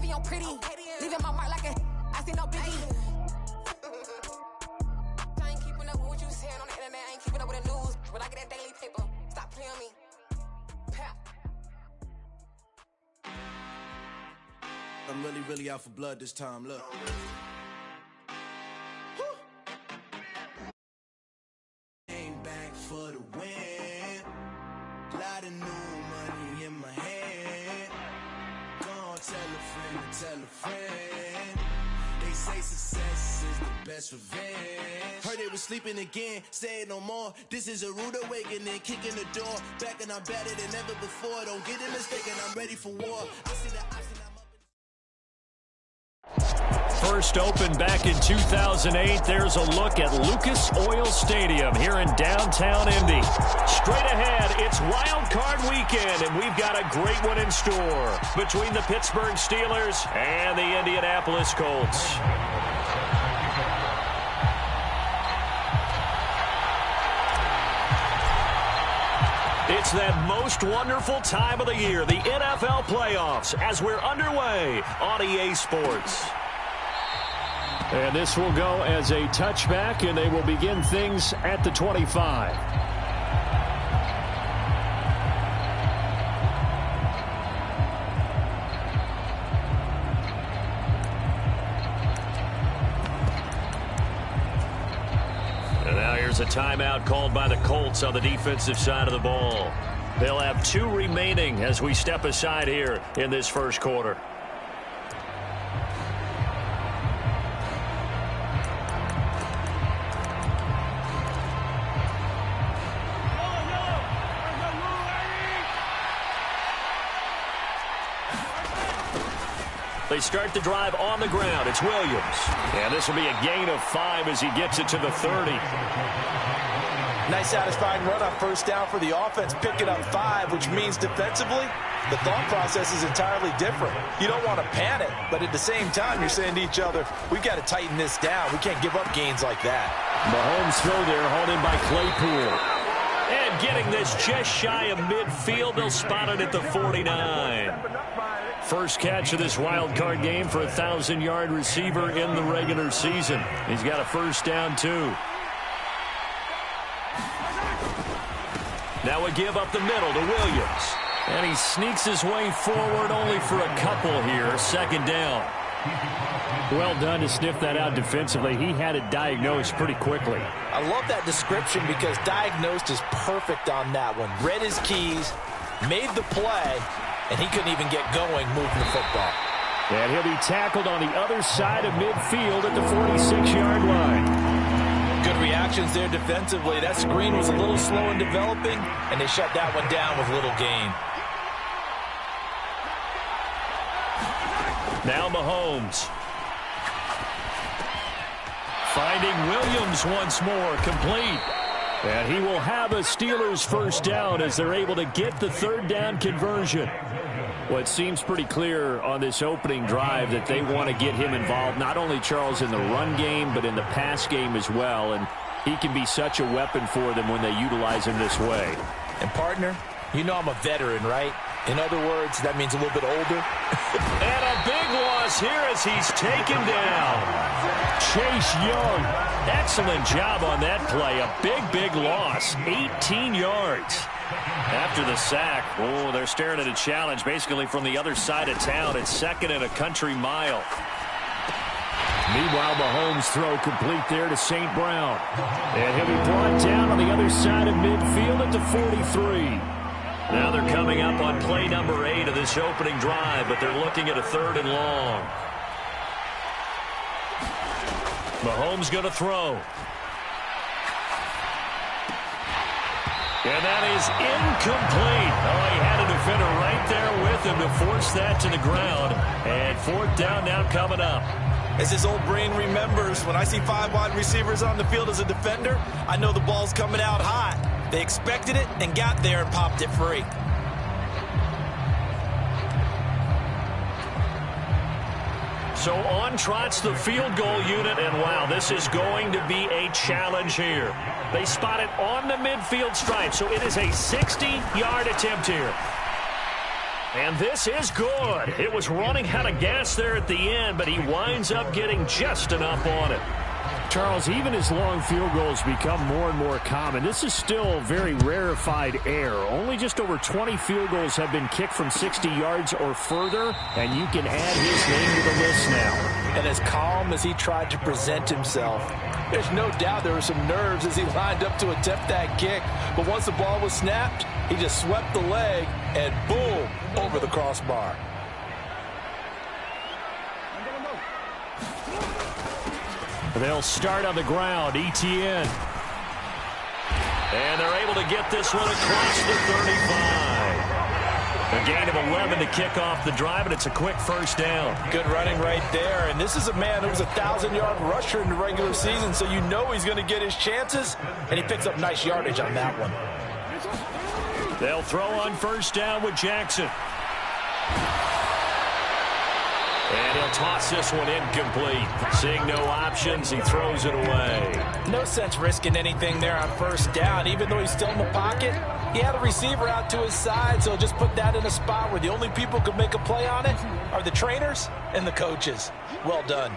pussy on pretty. Leaving my mark like a I see no biggie. I ain't keeping up with what you saying on the internet. I ain't keeping up with the news. But I get that daily paper. Stop playing me. I'm really out for blood this time, look. Came back for the win. Lot of new money in my hand. Gonna tell a friend. They say success is the best revenge. Heard they was sleeping again, say it no more. This is a rude awakening, kicking the door. Back and I'm better than ever before. Don't get it mistaken, I'm ready for war. I see the option. First opened back in 2008. There's a look at Lucas Oil Stadium here in downtown Indy. Straight ahead, it's Wild Card Weekend, and we've got a great one in store between the Pittsburgh Steelers and the Indianapolis Colts. It's that most wonderful time of the year, the NFL playoffs, as we're underway on EA Sports. And this will go as a touchback, and they will begin things at the 25. And now here's a timeout called by the Colts on the defensive side of the ball. They'll have 2 remaining as we step aside here in this first quarter. They start the drive on the ground. It's Williams. And this will be a gain of 5 as he gets it to the 30. Nice satisfying run on first down for the offense, picking up 5, which means defensively, the thought process is entirely different. You don't want to panic, but at the same time, you're saying to each other, we've got to tighten this down. We can't give up gains like that. Mahomes throw there, hauled in by Claypool. And getting this just shy of midfield, they'll spot it at the 49. First catch of this wild card game for a 1,000-yard receiver in the regular season. He's got a first down, too. Now a give up the middle to Williams. And he sneaks his way forward only for a couple here. Second down. Well done to sniff that out defensively. He had it diagnosed pretty quickly. I love that description because diagnosed is perfect on that one. Read his keys, made the play, and he couldn't even get going moving the football. And he'll be tackled on the other side of midfield at the 46-yard line. Good reactions there defensively. That screen was a little slow in developing, and they shut that one down with little gain. Now Mahomes. Finding Williams once more, complete. And he will have a Steelers first down as they're able to get the third down conversion. Well, it seems pretty clear on this opening drive that they want to get him involved, not only, Charles, in the run game, but in the pass game as well. And he can be such a weapon for them when they utilize him this way. And, partner, you know I'm a veteran, right? In other words, that means a little bit older. And a big loss here as he's taken down. Chase Young, excellent job on that play. A big loss, 18 yards. After the sack, oh, they're staring at a challenge basically from the other side of town. It's second and a country mile. Meanwhile, Mahomes' throw complete there to St. Brown. And he'll be brought down on the other side of midfield at the 43. Now they're coming up on play number 8 of this opening drive, but they're looking at a 3rd and long. Mahomes going to throw. And that is incomplete. Oh, he had a defender right there with him to force that to the ground. And 4th down now coming up. As his old brain remembers, when I see 5 wide receivers on the field as a defender, I know the ball's coming out hot. They expected it and got there and popped it free. So on trots the field goal unit, and wow, this is going to be a challenge here. They spot it on the midfield stripe, so it is a 60-yard attempt here. And this is good. It was running out of gas there at the end, but he winds up getting just enough on it. Charles, even as long field goals become more and more common, this is still very rarefied air. Only just over 20 field goals have been kicked from 60 yards or further, and you can add his name to the list now. And as calm as he tried to present himself, there's no doubt there were some nerves as he lined up to attempt that kick. But once the ball was snapped, he just swept the leg and boom, over the crossbar. They'll start on the ground, ETN. And they're able to get this one across the 35. A gain of 11 to kick off the drive, and it's a quick first down. Good running right there. And this is a man who was a 1,000-yard rusher in the regular season, so you know he's going to get his chances, and he picks up nice yardage on that one. They'll throw on first down with Jackson. And he'll toss this one incomplete. Seeing no options, he throws it away. No sense risking anything there on first down. Even though he's still in the pocket, he had a receiver out to his side, so just put that in a spot where the only people who could make a play on it are the trainers and the coaches. Well done.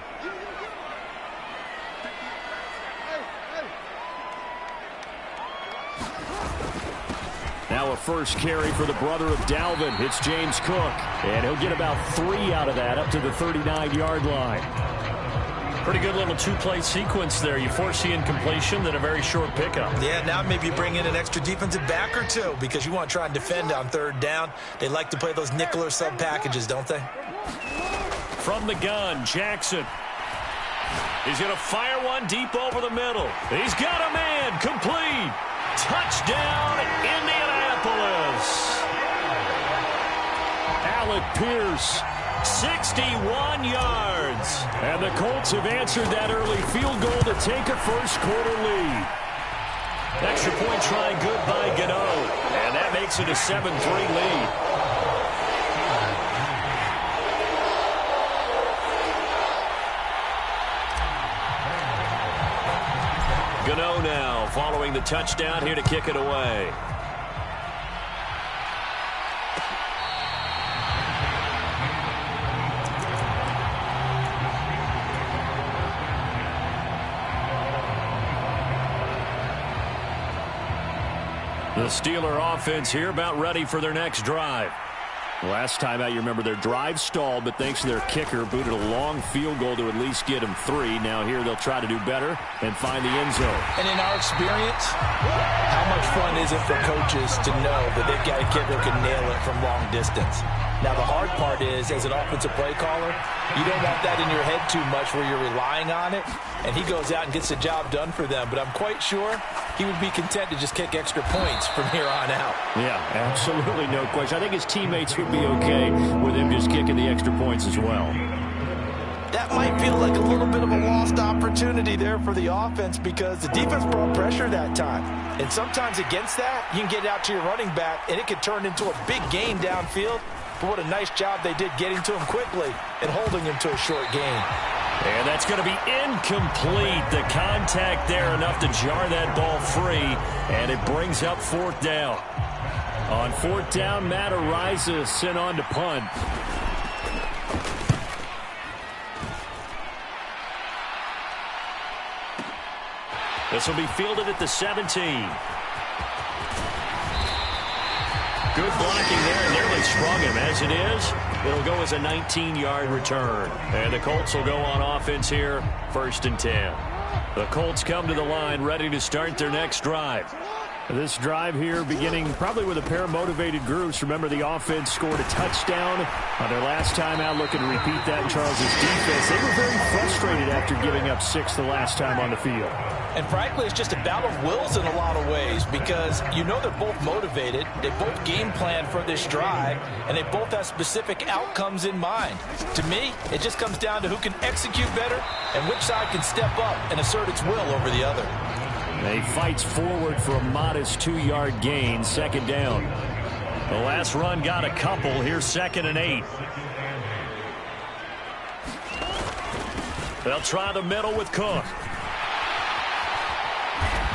Now a first carry for the brother of Dalvin. It's James Cook. And he'll get about 3 out of that up to the 39-yard line. Pretty good little two-play sequence there. You force the incompletion, then a very short pickup. Yeah, now maybe you bring in an extra defensive back or two because you want to try and defend on third down. They like to play those nickel or sub packages, don't they? From the gun, Jackson. He's going to fire one deep over the middle. He's got a man, complete. Touchdown, Indianapolis. Alec Pierce, 61 yards. And the Colts have answered that early field goal to take a first-quarter lead. Extra point try good by Gano. And that makes it a 7-3 lead. Gano now following the touchdown here to kick it away. The Steeler offense here about ready for their next drive. Last time out, you remember their drive stalled, but thanks to their kicker, booted a long field goal to at least get them 3. Now here they'll try to do better and find the end zone. And in our experience, how much fun is it for coaches to know that they've got a kicker who can nail it from long distance? Now, the hard part is, as an offensive play caller, you don't want that in your head too much where you're relying on it, and he goes out and gets the job done for them. But I'm quite sure he would be content to just kick extra points from here on out. Yeah, absolutely no question. I think his teammates would be okay with him just kicking the extra points as well. That might feel like a little bit of a lost opportunity there for the offense because the defense brought pressure that time. And sometimes against that, you can get out to your running back, and it could turn into a big gain downfield. But what a nice job they did getting to him quickly and holding him to a short gain. And that's going to be incomplete. The contact there enough to jar that ball free, and it brings up fourth down. On fourth down, Matt Ariza sent on to punt. This will be fielded at the 17. Good blocking there, nearly sprung him. As it is, it'll go as a 19-yard return. And the Colts will go on offense here, 1st and 10. The Colts come to the line, ready to start their next drive. This drive here beginning probably with a pair of motivated groups. Remember, the offense scored a touchdown on their last time out. Looking to repeat that in Charles' defense. They were very frustrated after giving up 6 the last time on the field. And frankly, it's just a battle of wills in a lot of ways because you know they're both motivated. They both game plan for this drive, and they both have specific outcomes in mind. To me, it just comes down to who can execute better and which side can step up and assert its will over the other. He fights forward for a modest 2-yard gain, 2nd down. The last run got a couple. Here's 2nd and 8. They'll try the middle with Cook.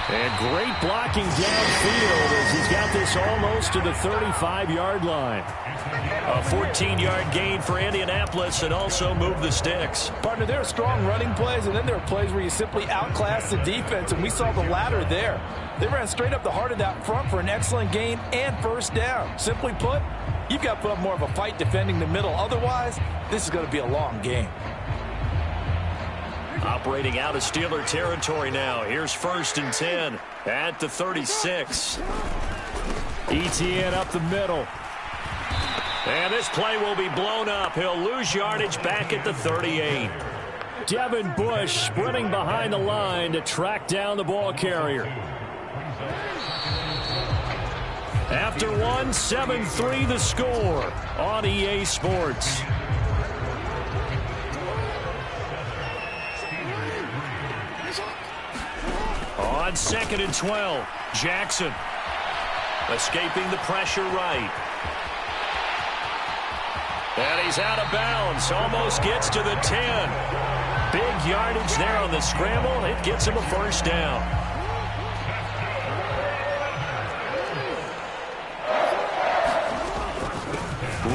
And great blocking downfield as he's got this almost to the 35-yard line. A 14-yard gain for Indianapolis and also move the sticks. Partner, there are strong running plays, and then there are plays where you simply outclass the defense, and we saw the latter there. They ran straight up the heart of that front for an excellent gain and first down. Simply put, you've got to put up more of a fight defending the middle. Otherwise, this is going to be a long game. Operating out of Steeler territory now. Here's 1st and 10 at the 36. Etienne up the middle. And this play will be blown up. He'll lose yardage back at the 38. Devin Bush sprinting behind the line to track down the ball carrier. After one, 7-3 the score on EA Sports. On 2nd and 12, Jackson escaping the pressure right. And he's out of bounds, almost gets to the 10. Big yardage there on the scramble. It gets him a first down.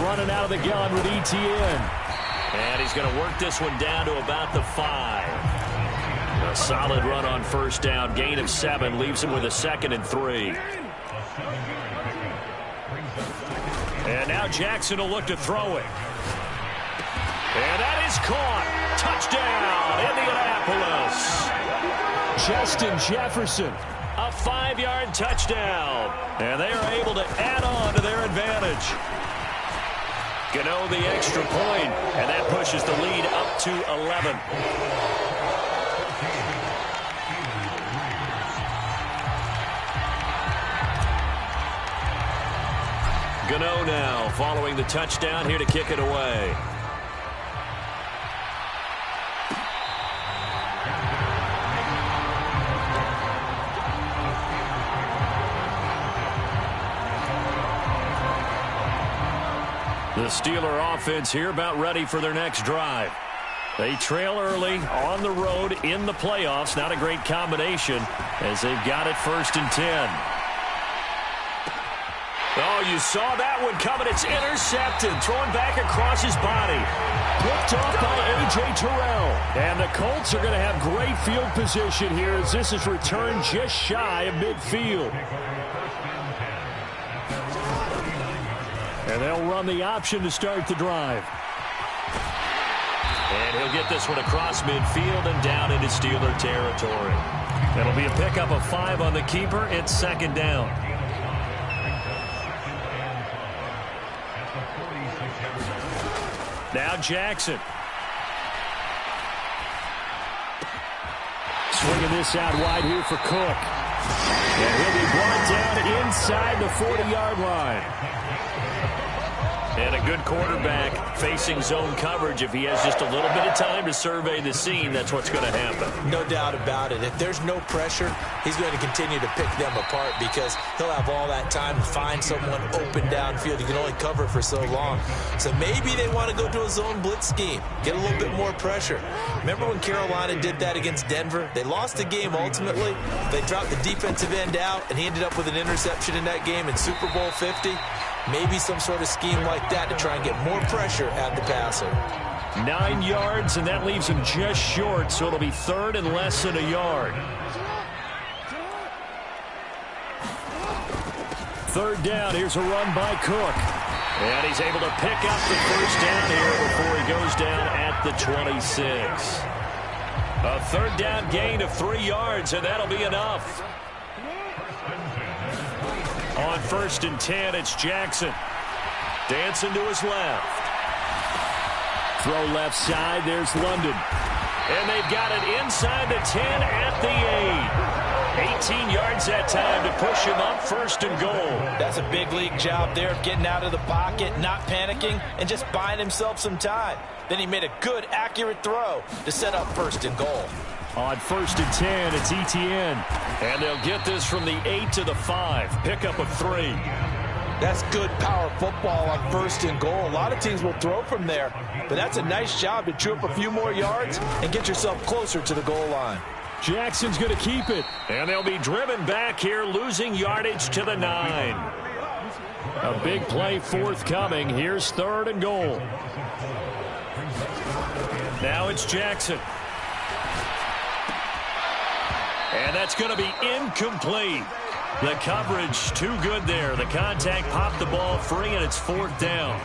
Running out of the gun with Etienne. And he's going to work this one down to about the 5. A solid run on first down. Gain of 7 leaves him with a 2nd and 3. And now Jackson will look to throw it. And that is caught. Touchdown, Indianapolis. Justin Jefferson, a 5-yard touchdown. And they are able to add on to their advantage. Gano the extra point, and that pushes the lead up to 11. Gano now following the touchdown here to kick it away. The Steeler offense here about ready for their next drive. They trail early on the road in the playoffs. Not a great combination as they've got it 1st and 10. Oh, you saw that one coming. It's intercepted. Thrown back across his body. Picked off by A.J. Terrell. And the Colts are going to have great field position here as this is returned just shy of midfield. And they'll run the option to start the drive. And he'll get this one across midfield and down into Steeler territory. That'll be a pickup of 5 on the keeper. It's 2nd down. Now Jackson. Swinging this out wide here for Cook. And he'll be brought down inside the 40-yard line. And a good quarterback facing zone coverage. If he has just a little bit of time to survey the scene, that's what's going to happen. No doubt about it. If there's no pressure, he's going to continue to pick them apart because he'll have all that time to find someone open downfield. He can only cover for so long. So maybe they want to go to a zone blitz scheme, get a little bit more pressure. Remember when Carolina did that against Denver? They lost the game ultimately. They dropped the defensive end out, and he ended up with an interception in that game in Super Bowl 50. Maybe some sort of scheme like that to try and get more pressure at the passer. 9 yards, and that leaves him just short, so it'll be 3rd and less than a yard. 3rd down, here's a run by Cook. And he's able to pick up the first down here before he goes down at the 26. A 3rd down gain of 3 yards, and that'll be enough. On 1st and 10, it's Jackson. Dancing to his left. Throw left side, there's London. And they've got it inside the 10 at the 8. 18 yards that time to push him up 1st and goal. That's a big league job there of getting out of the pocket, not panicking, and just buying himself some time. Then he made a good, accurate throw to set up 1st and goal. On 1st and 10, it's Etienne. And they'll get this from the 8 to the 5. Pickup of 3. That's good power football on 1st and goal. A lot of teams will throw from there, but that's a nice job to chew up a few more yards and get yourself closer to the goal line. Jackson's going to keep it. And they'll be driven back here, losing yardage to the 9. A big play forthcoming. Here's 3rd and goal. Now it's Jackson. And that's going to be incomplete. The coverage too good there. The contact popped the ball free, and it's 4th down.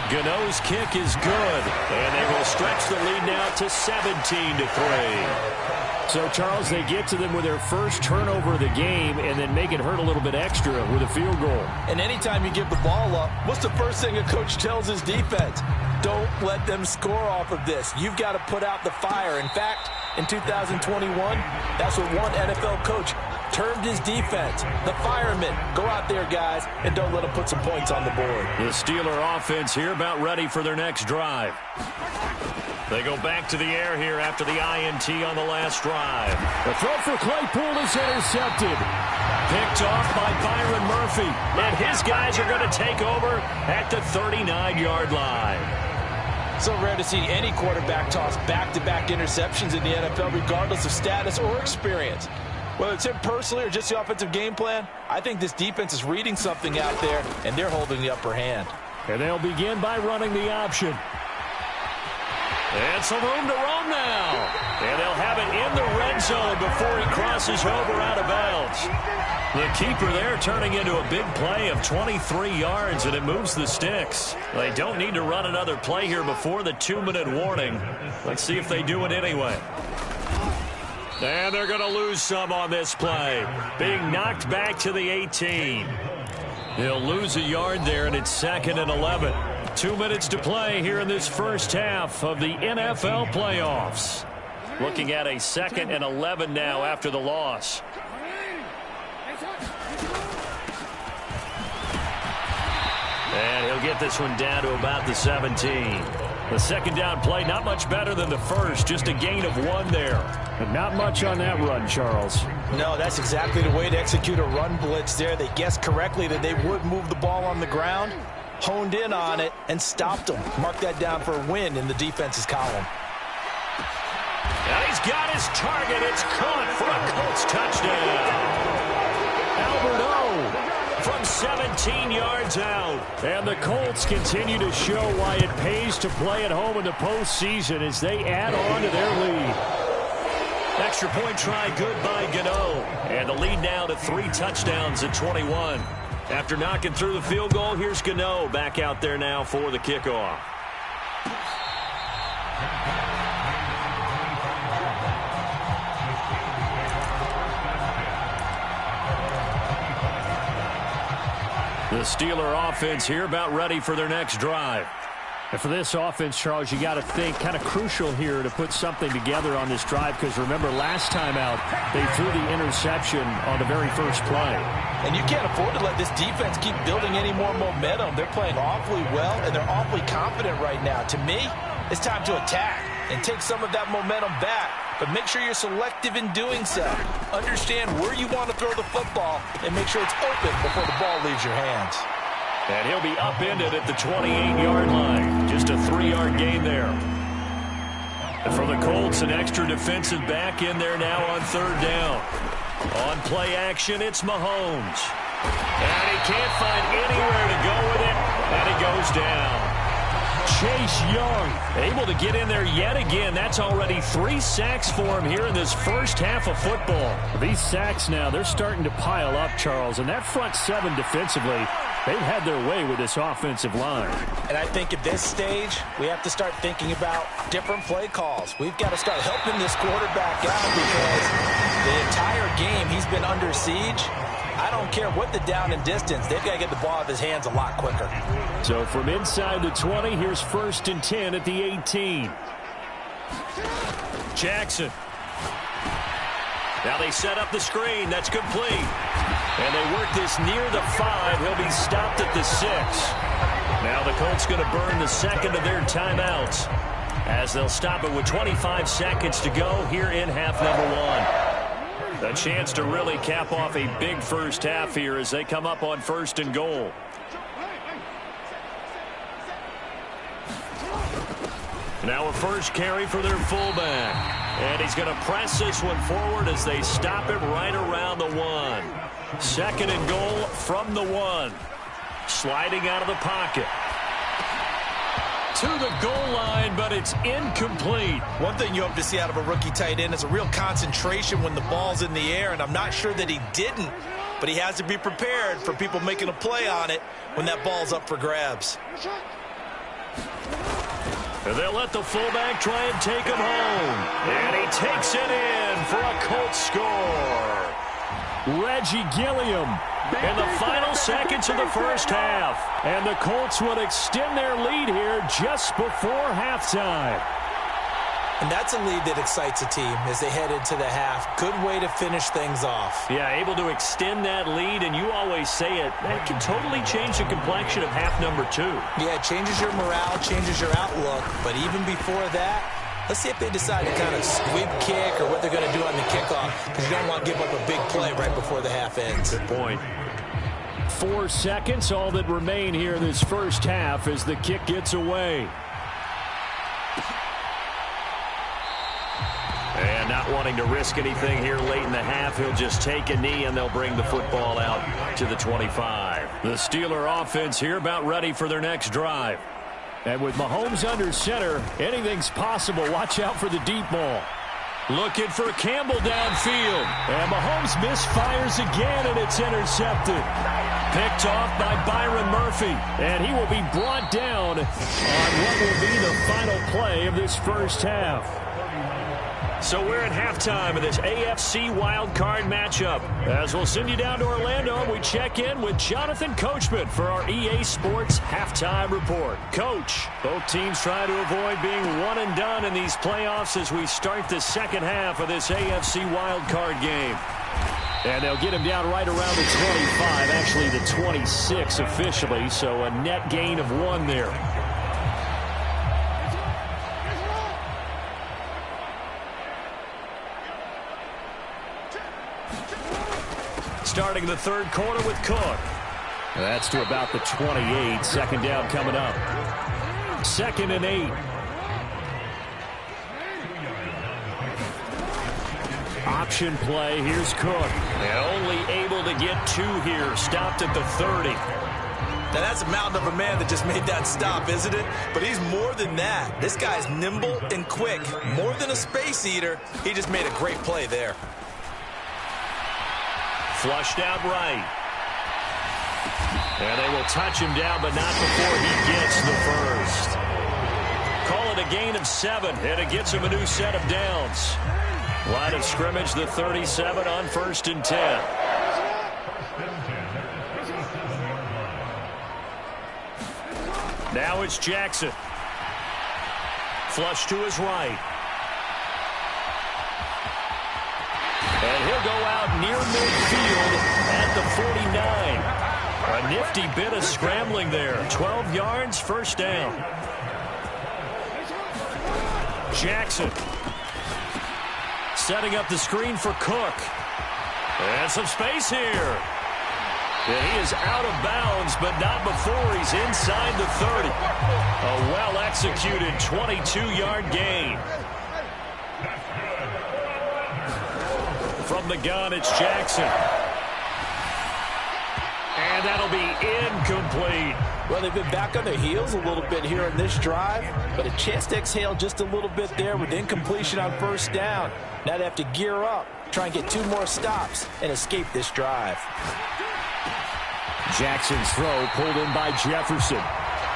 Gano's kick is good, and they will stretch the lead now to 17-3. So, Charles, they get to them with their first turnover of the game and then make it hurt a little bit extra with a field goal. And anytime you give the ball up, what's the first thing a coach tells his defense? Don't let them score off of this. You've got to put out the fire. In fact, in 2021, that's what one NFL coach termed his defense. The firemen. Go out there, guys, and don't let them put some points on the board. The Steeler offense here about ready for their next drive. They go back to the air here after the INT on the last drive. The throw for Claypool is intercepted. Picked off by Byron Murphy. And his guys are going to take over at the 39-yard line. So rare to see any quarterback toss back-to-back interceptions in the NFL, regardless of status or experience. Whether it's him personally or just the offensive game plan, I think this defense is reading something out there, and they're holding the upper hand. And they'll begin by running the option. And some room to roam now. And they'll have it in the red zone before he crosses over out of bounds. The keeper there turning into a big play of 23 yards, and it moves the sticks. They don't need to run another play here before the 2-minute warning. Let's see if they do it anyway. And they're going to lose some on this play. Being knocked back to the 18. They'll lose a yard there, and it's 2nd and 11. 2 minutes to play here in this first half of the NFL playoffs. Looking at a 2nd and 11 now after the loss. And he'll get this one down to about the 17. The second down play, not much better than the first, just a gain of 1 there. And not much on that run, Charles. No, that's exactly the way to execute a run blitz there. They guessed correctly that they would move the ball on the ground, honed in on it, and stopped them. Mark that down for a win in the defense's column. And he's got his target. It's caught for a Colts touchdown. Albert O from 17 yards out. And the Colts continue to show why it pays to play at home in the postseason as they add on to their lead. Extra point try good by Gano. And the lead now to 3 touchdowns at 21. After knocking through the field goal, here's Gano back out there now for the kickoff. The Steeler offense here about ready for their next drive. And for this offense, Charles, you got to think kind of crucial here to put something together on this drive, because remember last time out they threw the interception on the very first play. And you can't afford to let this defense keep building any more momentum. They're playing awfully well, and they're awfully confident right now. To me, it's time to attack and take some of that momentum back. But make sure you're selective in doing so. Understand where you want to throw the football and make sure it's open before the ball leaves your hands. And he'll be upended at the 28-yard line. Just a 3-yard gain there. And for the Colts, an extra defensive back in there now on 3rd down. On play action, it's Mahomes. And he can't find anywhere to go with it, and he goes down. Chase Young able to get in there yet again. That's already 3 sacks for him here in this first half of football. These sacks now, they're starting to pile up, Charles. And that front 7 defensively, they've had their way with this offensive line. And I think at this stage, we have to start thinking about different play calls. We've got to start helping this quarterback out because the entire game he's been under siege. I don't care what the down and distance. They've got to get the ball out of his hands a lot quicker. So from inside the 20, here's 1st and 10 at the 18. Jackson. Now they set up the screen. That's complete. And they work this near the 5. He'll be stopped at the 6. Now the Colts going to burn the second of their timeouts as they'll stop it with 25 seconds to go here in half number 1. A chance to really cap off a big first half here as they come up on 1st and goal. Now a first carry for their fullback. And he's going to press this one forward as they stop him right around the 1. Second and goal from the 1. Sliding out of the pocket. To the goal line, but it's incomplete. One thing you hope to see out of a rookie tight end is a real concentration when the ball's in the air, and I'm not sure that he didn't, but he has to be prepared for people making a play on it when that ball's up for grabs. And they'll let the fullback try and take him home. And he takes it in for a Colts score. Reggie Gilliam in the final seconds of the first half. And the Colts would extend their lead here just before halftime. And that's a lead that excites a team as they head into the half. Good way to finish things off. Yeah, able to extend that lead, and you always say it, that can totally change the complexion of half number 2. Yeah, it changes your morale, changes your outlook. But even before that, let's see if they decide to kind of squib kick or what they're going to do on the kickoff, because you don't want to give up a big play right before the half ends. Good point. 4 seconds, all that remain here this first half as the kick gets away. And not wanting to risk anything here late in the half, he'll just take a knee and they'll bring the football out to the 25. The Steeler offense here about ready for their next drive. And with Mahomes under center, anything's possible. Watch out for the deep ball. Looking for Campbell downfield. And Mahomes misfires again, and it's intercepted. Picked off by Byron Murphy. And he will be brought down on what will be the final play of this first half. So we're at halftime of this AFC wildcard matchup. As we'll send you down to Orlando, we check in with Jonathan Coachman for our EA Sports Halftime Report. Coach, both teams try to avoid being one and done in these playoffs as we start the second half of this AFC wildcard game. And they'll get him down right around the 25, actually the 26 officially, so a net gain of 1 there. Starting the third quarter with Cook. That's to about the 28. Second down coming up. 2nd and 8. Option play. Here's Cook. And only able to get 2 here. Stopped at the 30. Now that's a mountain of a man that just made that stop, isn't it? But he's more than that. This guy's nimble and quick. More than a space eater. He just made a great play there. Flushed out right. And they will touch him down, but not before he gets the first. Call it a gain of 7, and it gets him a new set of downs. Line of scrimmage, the 37 on 1st and 10. Now it's Jackson. Flush to his right. And he'll go out near midfield at the 49. A nifty bit of scrambling there. 12 yards, first down. Jackson setting up the screen for Cook. And some space here. And he is out of bounds, but not before he's inside the 30. A well-executed 22-yard gain. From the gun, it's Jackson. And that'll be incomplete. Well, they've been back on their heels a little bit here in this drive, but a chance to exhale just a little bit there with incompletion on first down. Now they have to gear up, try and get 2 more stops, and escape this drive. Jackson's throw pulled in by Jefferson.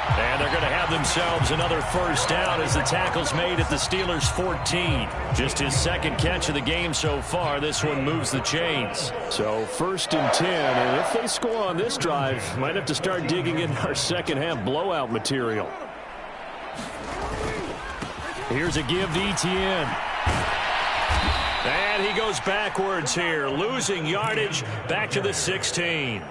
And they're going to have themselves another first down as the tackle's made at the Steelers' 14. Just his 2nd catch of the game so far. This one moves the chains. So 1st and 10. And if they score on this drive, might have to start digging in our second half blowout material. Here's a give to Etienne. And he goes backwards here, losing yardage back to the 16.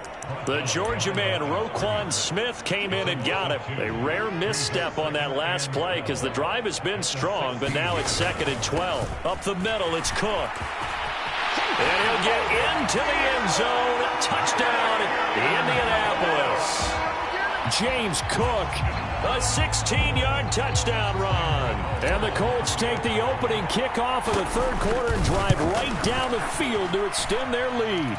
The Georgia man, Roquan Smith, came in and got him. A rare misstep on that last play because the drive has been strong, but now it's 2nd and 12. Up the middle, it's Cook. And he'll get into the end zone. Touchdown, Indianapolis. James Cook A 16-yard touchdown run. And the Colts take the opening kickoff of the third quarter and drive right down the field to extend their lead.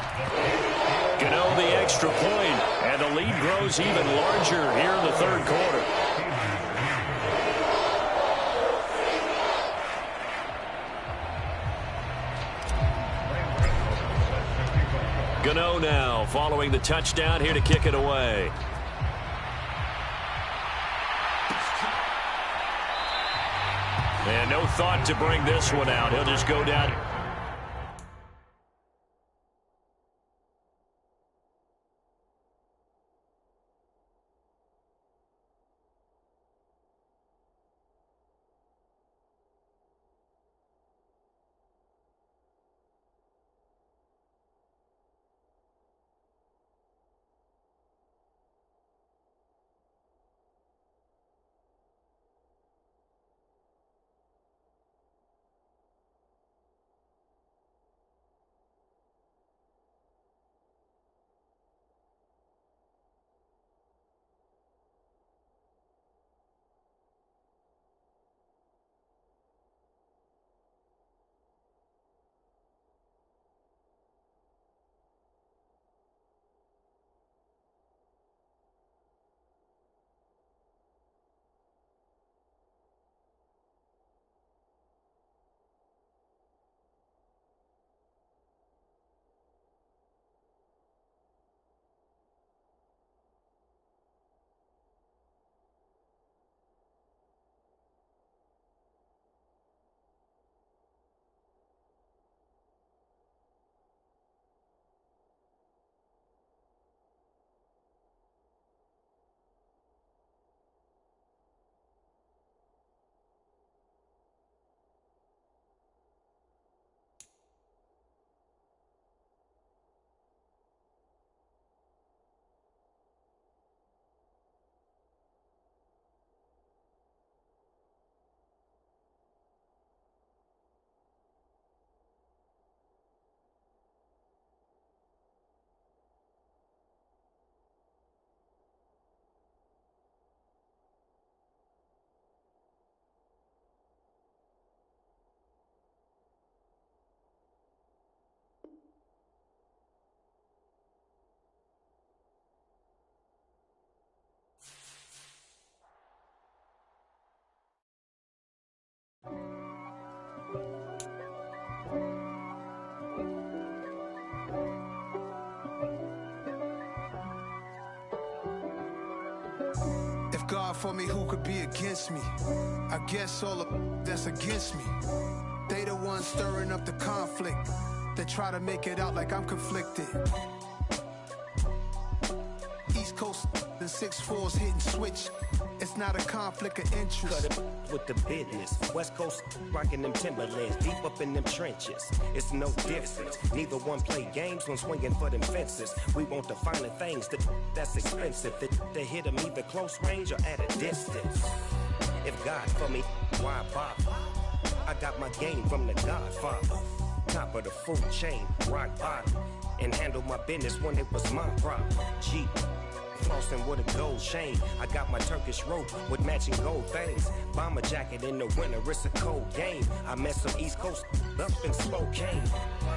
Gano the extra point, and the lead grows even larger here in the third quarter. Gano now following the touchdown here to kick it away. And no thought to bring this one out. He'll just go down. If God for me, who could be against me? I guess all of that's against me. They the ones stirring up the conflict. They try to make it out like I'm conflicted. East Coast, the 6'4's hitting switch. It's not a conflict of interest. Cut it with the business. West Coast rocking them Timberlands, deep up in them trenches. It's no difference. Neither one play games when swinging for them fences. We want the finer things that's expensive. They hit them either close range or at a distance. If God for me, why bother? I got my game from the Godfather. Top of the food chain, rock bottom. And handle my business when it was my problem. Jeep. Flossing with a gold chain. I got my Turkish rope with matching gold things. Bomber jacket in the winter, it's a cold game. I met some East Coast up in Spokane.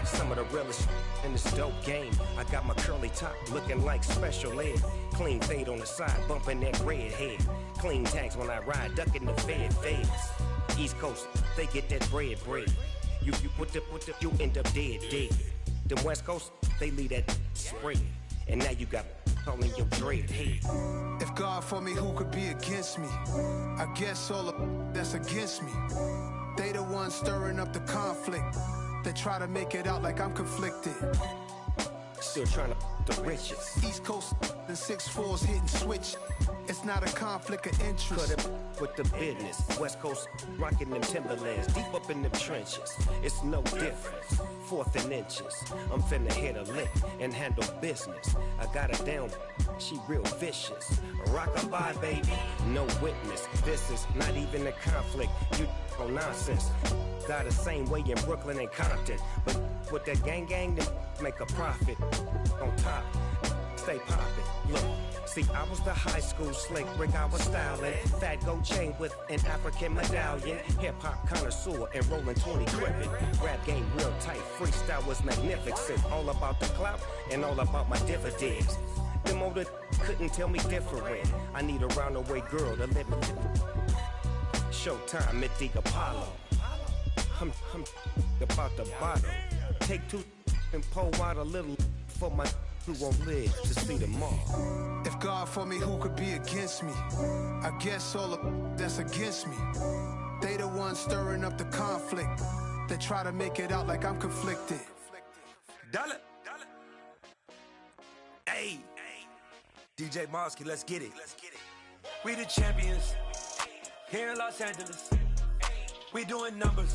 Some of the realest in this dope game. I got my curly top looking like special ed. Clean fade on the side, bumping that red head. Clean tags when I ride, ducking the feds. East Coast, they get that bread. You you end up dead. The West Coast, they leave that spray. And now you got calling your dread head. If God for me, who could be against me? I guess all of that's against me. They the ones stirring up the conflict. They try to make it out like I'm conflicted. Still trying to the riches. East Coast, the 6'4's hitting switch. It's not a conflict of interest. Cut it with the business. West Coast rocking them Timberlands, deep up in them trenches. It's no difference. 4th and inches. I'm finna hit a lick and handle business. I got her down, she real vicious. Rock-a-bye, baby, no witness. This is not even a conflict. You on nonsense. Got the same way in Brooklyn and Compton. But with that gang, then make a profit. On top, stay poppin'. Look, See, I was the high school slick Rick, I was styling. Fat gold chain with an African medallion. Hip-hop connoisseur and rolling 20 gripping. Rap game real tight, freestyle was magnificent. All about the clout and all about my dividends. Them older couldn't tell me different. I need a roundaway girl to live with. Showtime at the Apollo. I'm about the bottle. Take two and pour out a little for my who won't live to see tomorrow. If God for me, who could be against me? I guess all of that's against me. They the ones stirring up the conflict. They try to make it out like I'm conflicted. Dollar. Hey, DJ Mosky, let's get it. We the champions here in Los Angeles. We doing numbers.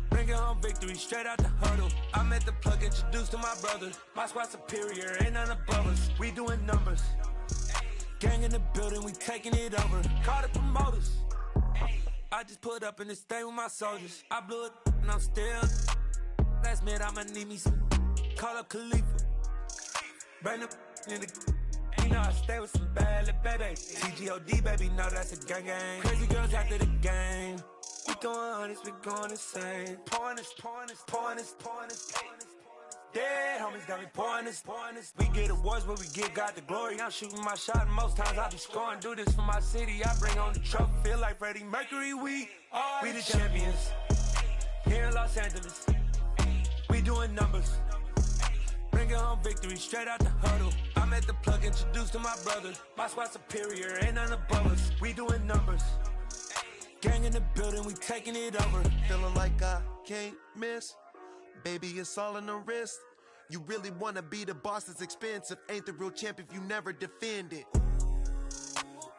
Bringing home victory straight out the huddle. I met the plug, introduced to my brother. My squad superior, ain't none above us. We doing numbers. Gang in the building, we taking it over. Call the promoters. I just put up in this thing with my soldiers. I blew it and I'm still. Last minute I'ma need me some. Call up Khalifa. Bring the in the. You know I stay with some bad little baby. TGOD baby, know that's a gang gang. Crazy girls after the game. We going honest, we going insane. Pouring this. Dead homies got me pouring this. We get awards, but we give God the glory. I'm shooting my shot, and most times I be scoring. Do this for my city, I bring on the trophy. Feel like Freddie Mercury, we the champions here in Los Angeles. We doing numbers. Bringing home victory straight out the huddle. I met the plug, introduced to my brother. My squad superior, ain't none above us. We doing numbers. Gang in the building, we taking it over. Feeling like I can't miss. Baby, it's all in the wrist. You really wanna be the boss, it's expensive. Ain't the real champ if you never defend it.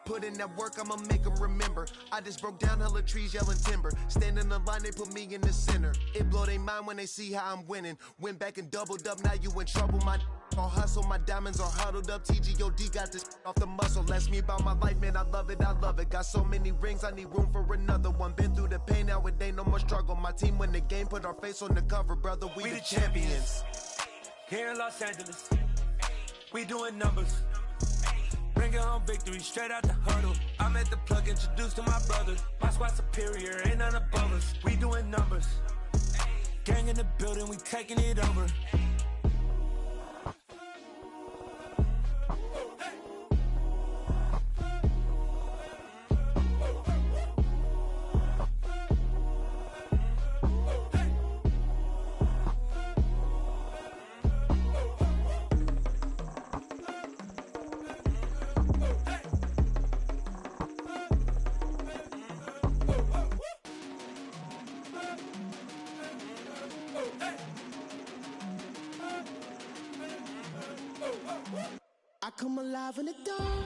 Put in that work, I'ma make them remember. I just broke down hella trees, yelling timber. Stand in the line, they put me in the center. It blow their mind when they see how I'm winning. Went back and doubled up, now you in trouble. My all hustle, my diamonds are huddled up. TGOD got this off the muscle. That's me about my life, man, I love it. Got so many rings, I need room for another one. Been through the pain, now it ain't no more struggle. My team win the game, put our face on the cover, brother. We the champions. Here in Los Angeles, we doing numbers. Bringing home victory straight out the huddle. I met the plug, introduced to my brother. My squad superior, ain't none above us. We doing numbers. Gang in the building, we taking it over. I come alive in the dark,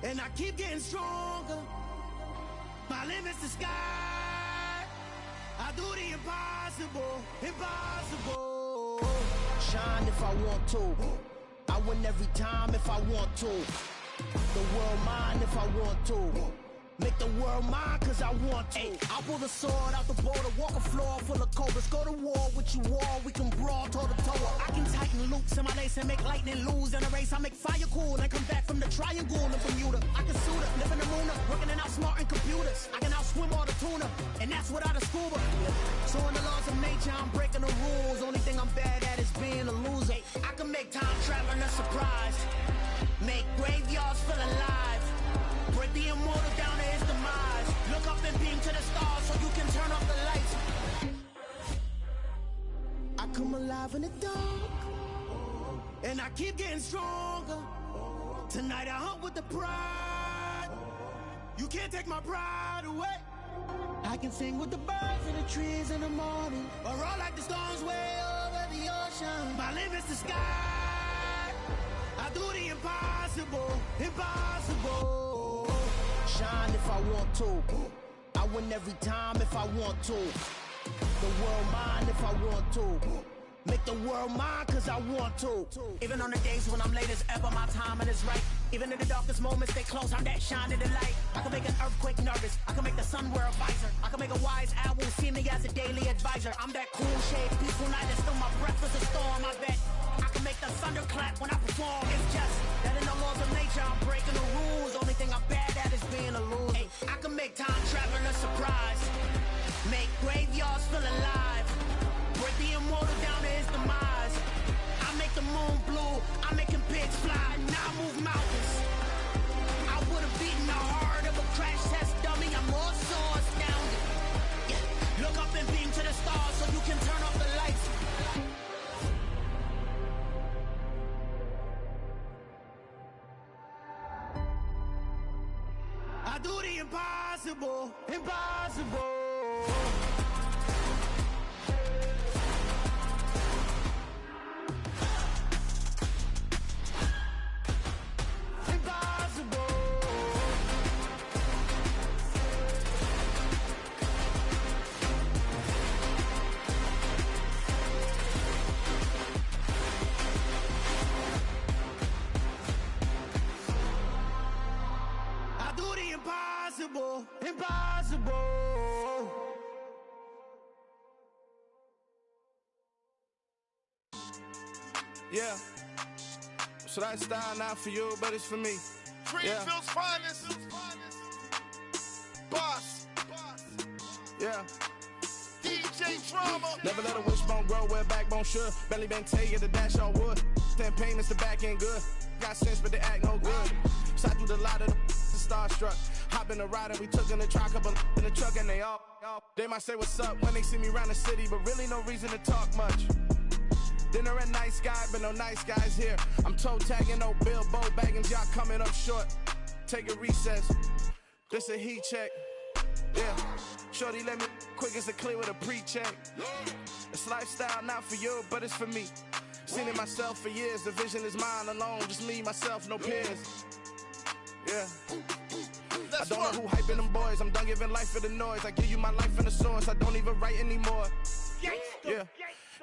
and I keep getting stronger. My limit's the sky. I do the impossible. Shine if I want to. I win every time if I want to. The world mine if I want to. Make the world mine cause I want to. I pull the sword out the border, walk a floor full of cobras. Go to war with you all, we can brawl toe to toe. I can tighten loops in my lace and make lightning lose in a race. I make fire cool and come back from the triangle in Bermuda. I can suit up, live in the moon, working and outsmarting computers. I can outswim all the tuna, and that's without a scuba. So in the laws of nature, I'm breaking the rules. Only thing I'm bad at is being a loser. I can make time traveling a surprise. Make graveyards feel alive. Break the immortal down to his demise. Look up and beam to the stars so you can turn off the lights. I come alive in the dark, and I keep getting stronger. Tonight I hunt with the pride. You can't take my pride away. I can sing with the birds and the trees in the morning, or roll like the storms way over the ocean. My limit's the sky. I do the impossible. Shine if I want to. I win every time if I want to. The world mine if I want to. Make the world mine cause I want to. Even on the days when I'm late as ever, my timing is right. Even in the darkest moments, stay close, I'm that shine in the light. I can make an earthquake nervous, I can make the sun wear a visor. I can make a wise owl see me as a daily advisor. I'm that cool shade, peaceful night, and still my breath is a storm, I bet. I can make the thunder clap when I perform. It's just That in the laws of nature, I'm breaking the rules. Only thing I'm bad at is being a loser. Hey, I can make time travel a surprise. Make graveyards feel alive. Break the immortal down to his demise. I make the moon blue, I'm making pigs fly. Now I move mountains. I would've beaten the heart of a crash test dummy. I'm more so astounded. Yeah. Look up and beam to the stars so you can turn off the lights. I do the impossible, impossible. Impossible, impossible. Yeah. So that style not for you, but it's for me. Greenfield's finest. Boss. Yeah. DJ Drama. Never let a wishbone grow where backbone should. Belly been taking the dash on wood. 10 payments, the back end good. Got sense, but they act no good. Shot through the lot of the starstruck. Hop in the ride and we took in the truck, couple in the truck, and they all. They might say what's up when they see me around the city, but really no reason to talk much. Dinner a nice guy, but no nice guys here. I'm toe tagging, no Bilbo Baggins, y'all coming up short. Take a recess. This a heat check. Yeah. Shorty let me quick as a clear with a pre-check. It's lifestyle not for you, but it's for me. Seen it myself for years. The vision is mine alone, just me, myself, no peers. Yeah. I don't know who hyping them boys. I'm done giving life for the noise. I give you my life in the source. I don't even write anymore. Yeah.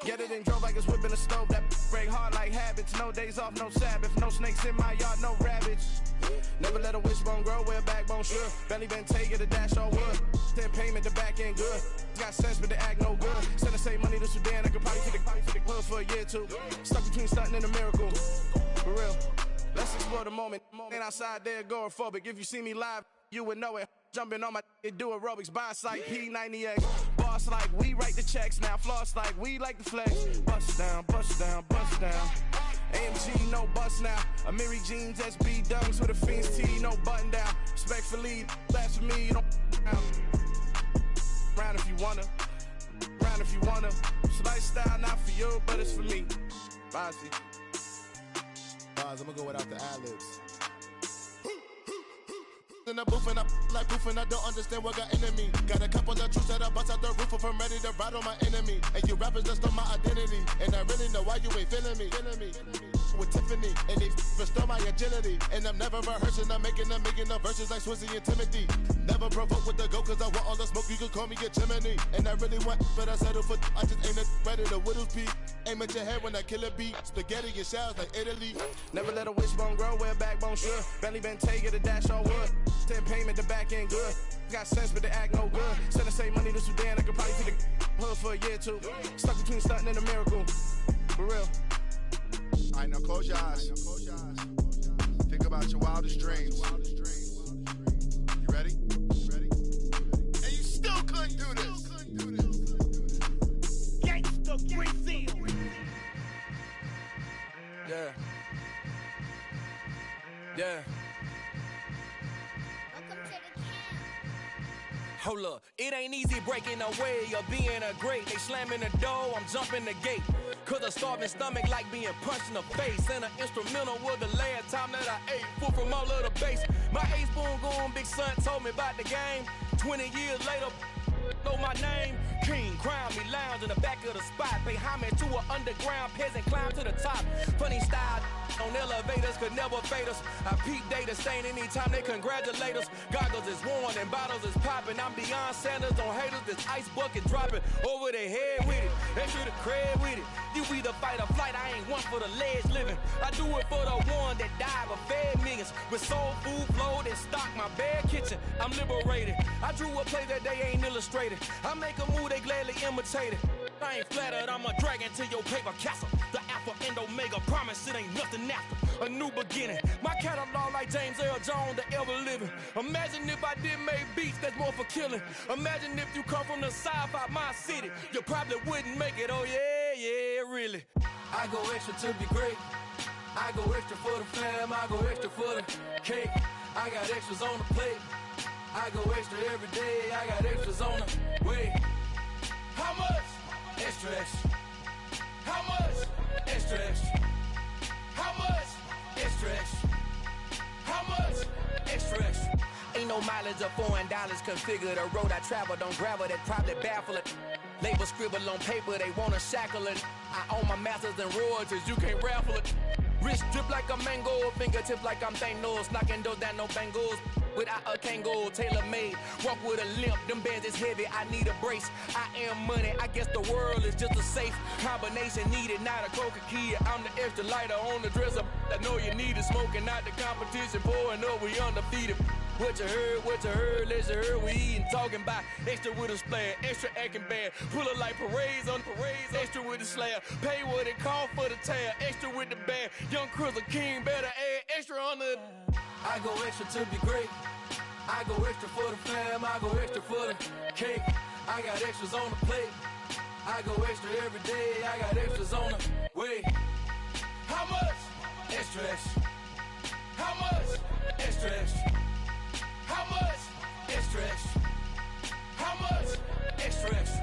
Get it and drove like it's whipping a stove. That break hard like habits. No days off, no Sabbath. No snakes in my yard, no rabbits. Never let a wishbone grow where backbone should. Belly been taking the dash on wood. 10 payment, the back end good. Got sense, but they act no good. Send the same money to Sudan. I could probably take the hood for a year or two. Stuck between stunting and a miracle. For real. Let's explore the moment. Ain't outside there agoraphobic. If you see me live, you would know it. Jumping on my do aerobics. Boss like P90X. Boss like we write the checks now. Floss like we like the flex. Bust down, bust down, bust down. AMG, no bust now. Amiri jeans, SB dunks with a Fiends T, no button down. Respectfully, that's for me, you don't down. Round if you wanna. Round if you wanna. It's lifestyle not for you, but it's for me. Bossy. I'm gonna go without the ad-libs. In the booth and I like proof and I don't understand what got into me. Got a couple of truths that I bust out the roof if I'm ready to ride on my enemy. And you rappers just on my identity. And I really know why you ain't feeling me. With Tiffany, and they restore my agility. And I'm never rehearsing, I'm making up verses like Swizzy and Timothy. Never provoke with the go, cause I want all the smoke, you can call me a chimney. And I really want, but I settle for, I just ain't ready to whittles peak. Aim at your head when I kill a beat. Spaghetti and shells like Italy. Never let a wishbone grow where backbone should. Belly been taking the dash on wood. 10 payment, the back end good. Got sense, but they act no good. Send the same money to Sudan, I could probably take the hood for a year or two. Stuck between stunting and a miracle. For real. Alright, now close your eyes. Think about your wildest dreams. You ready? And you still couldn't do this. Gangsta Brazil. Yeah. Yeah. Hold up, it ain't easy breaking away or being a great. They slamming the door, I'm jumping the gate. Cause a starving stomach like being punched in the face. And an instrumental was the last time that I ate. Food from all of the bass. My ace boom goon, big son told me about the game. 20 years later, know my name. King, crown me, lounge in the back of the spot. Pay homage to an underground peasant, climb to the top. Funny style on elevators could never fade us. I peep data stain anytime they congratulate us. Goggles is worn and bottles is popping. I'm Deion Sanders on haters, this ice bucket dropping over their head with it. Extra the cred with it. You either fight or flight, I ain't one for the ledge living. I do it for the one that died but fed millions. With soul food flowed and stock my bad kitchen. I'm liberated. I drew a play that they ain't illustrated. I make a move, they gladly imitate it. I ain't flattered, I'm a dragon to your paper castle. The alpha and omega, promise it ain't nothing after. a new beginning. My catalog like James Earl Jones, the ever living. Imagine if I did make beats that's more for killing. Imagine if you come from the south out my city, you probably wouldn't make it. Oh yeah, really. I go extra to be great. I go extra for the fam, I go extra for the cake. I got extras on the plate. I go extra every day, I got extras on the way. How much? Extra, extra. How much? Extra, extra. How much? Extra, extra. How much? Extra, extra. Ain't no mileage of $4 configure the road I travel. Don't gravel, that probably baffle it. Label scribble on paper, they wanna shackle it. I own my masters and royalties, you can't raffle it. Wrist drip like a mango, fingertips like I'm Thanos. Knocking those down, no bangles. Without a Kango, tailor-made. Walk with a limp, them bands is heavy, I need a brace. I am money, I guess the world is just a safe combination needed, not a coca key. I'm the extra lighter on the dresser. I know you need it, smoking out the competition, pouring up, we undefeated. What you heard, let's hear we eating, talking about extra with a splash, extra acting bad, pull it like parades on parades, extra with the slab, pay what it cost for the tab, extra with the band, young Cruiser King, better add extra on the. I go extra to be great, I go extra for the fam, I go extra for the cake, I got extras on the plate, I go extra every day, I got extras on the way. How much? Extra, extra. How much? Extra, extra. How much? Extra, extra. How much? Extra, extra.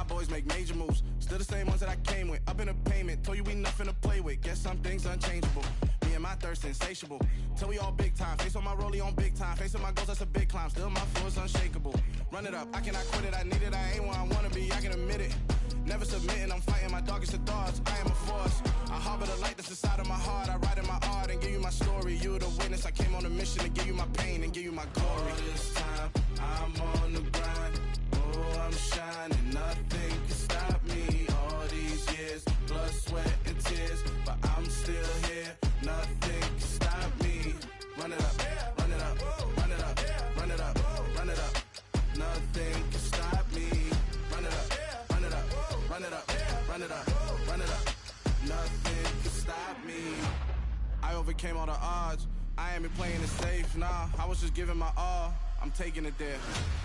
Boys make major moves, still the same ones that I came with. Up in a payment, told you we nothing to play with. Guess some things unchangeable. Me and my thirst insatiable. Till we all big time. Face on my rollie on big time. Facing my goals, that's a big climb. Still my flow is unshakable. Run it up, I cannot quit it. I need it, I ain't where I wanna be. I can admit it. Never submitting, I'm fighting my darkest of thoughts. I am a force. I harbor the light that's inside of my heart. I write in my art and give you my story. You the witness. I came on a mission to give you my pain and give you my glory. All this time, I'm on the grind. Oh, I'm shining. Nothing can stop me. All these years, blood, sweat, and tears, but I'm still here. Nothing can stop me. Run it up, run it up, run it up, run it up, run it up. Nothing can stop me. Run it up, run it up, run it up, run it up, run it up. Nothing can stop me. I overcame all the odds. I ain't been playing it safe, nah. I was just giving my all. I'm taking it there.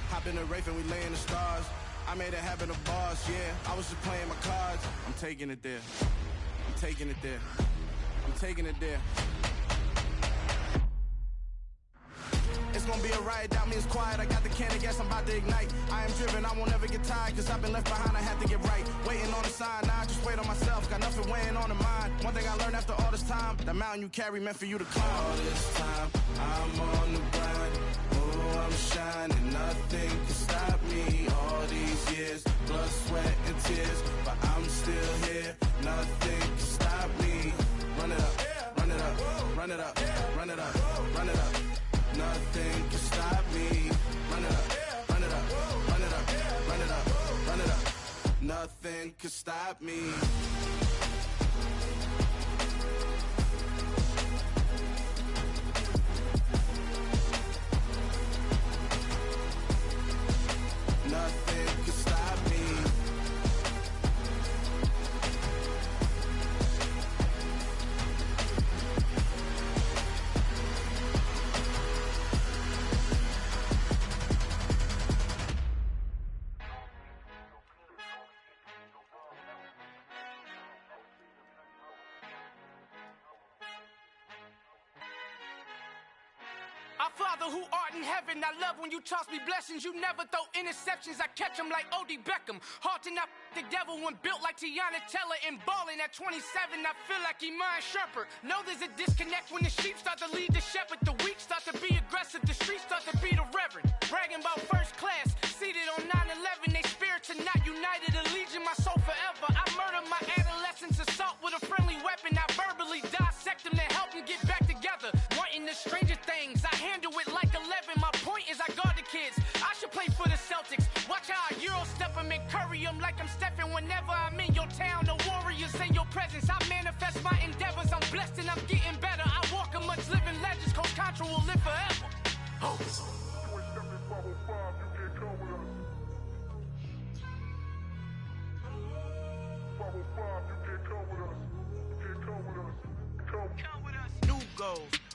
Hop in the Wraith and we lay in the stars. I made it happen to boss, yeah. I was just playing my cards. I'm taking it there. I'm taking it there. I'm taking it there. It's gonna be a riot, doubt me it's quiet. I got the can of gas, I'm about to ignite. I am driven, I won't ever get tired, cause I've been left behind, I have to get right. Waiting on the sign, now I just wait on myself. Got nothing weighing on the mind. One thing I learned after all this time, the mountain you carry meant for you to climb. All this time, I'm on the grind. Oh, I'm shining, nothing can stop me. All these years, blood, sweat, and tears, but I'm still here. Nothing can stop me. Run it up, run it up, run it up, run it up, run it up. Nothing can stop me. Run it up, run it up, run it up, run it up, run it up. Nothing can stop me. Nothing can stop me. Our Father who art in heaven, I love when you toss me blessings. You never throw interceptions, I catch them like O.D. Beckham. Hard to not the devil when built like Tiana Teller. And balling at 27, I feel like Iman Shumpert. Know there's a disconnect when the sheep start to lead the shepherd. The weak start to be aggressive, the streets start to be the reverend. Bragging about first class, seated on 9/11. They spirits are not united, a legion, my soul forever. I murdered my adolescence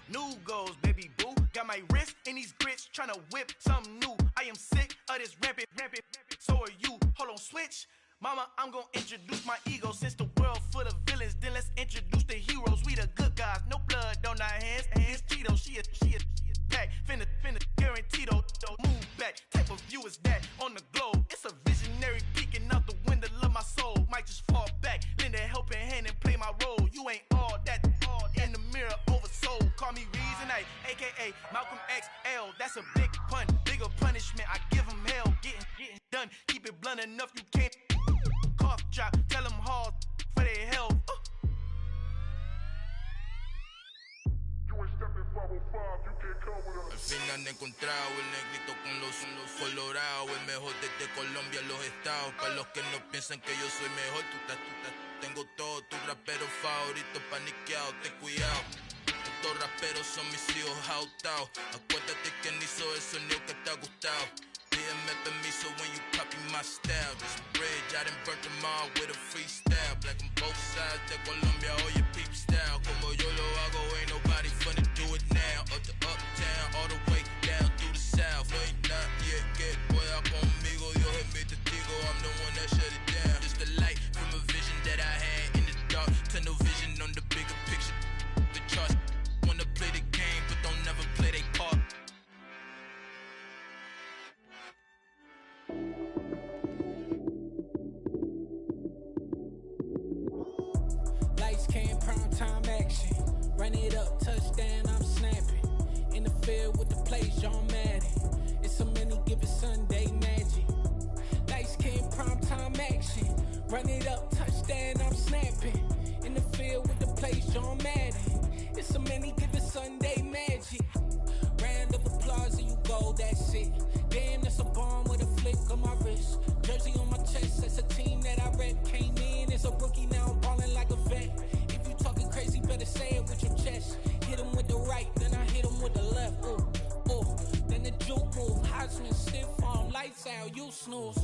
New goals, baby boo. Got my wrist in these grits, tryna whip something new. I am sick of this rampant. So are you. Hold on, switch. Mama, I'm gonna introduce my ego. Since the world full of villains, then let's introduce the heroes. We the good guys, no blood on our hands. Hands Cheeto, she a pack. Finna, guaranteed, move back. Type of view is that on the globe? It's a visionary peeking out the window of my soul. Might just fall back, lend a helping hand and play my role. You ain't all that in the mirror oversold. Call me Reason A, aka Malcolm XL. That's a big pun, bigger punishment. I give him hell, getting done. Keep it blunt enough, you can't cough drop. Tell them hard for their health. Al fin han encontrado el negrito con los colorados, el mejor desde Colombia, los estados. Para los que no piensan que yo soy mejor, tengo todos tus raperos favoritos paniqueados, ten cuidado. Estos raperos son mis hijos adoptados. Acuérdate quién hizo el sonido que te ha gustado. Pídeme permiso when you copy my style. This bridge, I done burnt them all with a freestyle. Black on both sides de Colombia, oye peep style. Como yo lo hago, ain't nobody finna do it now. Up to uptown, all the way down through the south. No ain't not yet, que pueda conmigo. Dios es mi testigo, I'm the one that shut it down. Just the light from a vision that I had in the dark. Tunnel vision on the bigger picture. The charts wanna play the game, but don't never play their part. Lights came, prime time action. Run it up, touchdown, I'm snapping. In the field with the plays, John Madden. It's a many given Sunday magic. Lights came, prime time action. Run it up, touchdown, I'm snapping. In the field with the plays, John Madden. It's a many given Sunday magic. Round of applause and you go, that's it. Damn, that's a bomb with a flick on my wrist. Jersey on my chest, that's a team that I rep. Came in as a rookie, now I'm ballin' like a vet. If you talking crazy, better say it with your chest. Hit him with the right, then I hit him with the left. Then the juke move, Heisman stiff arm, lights out, you snooze.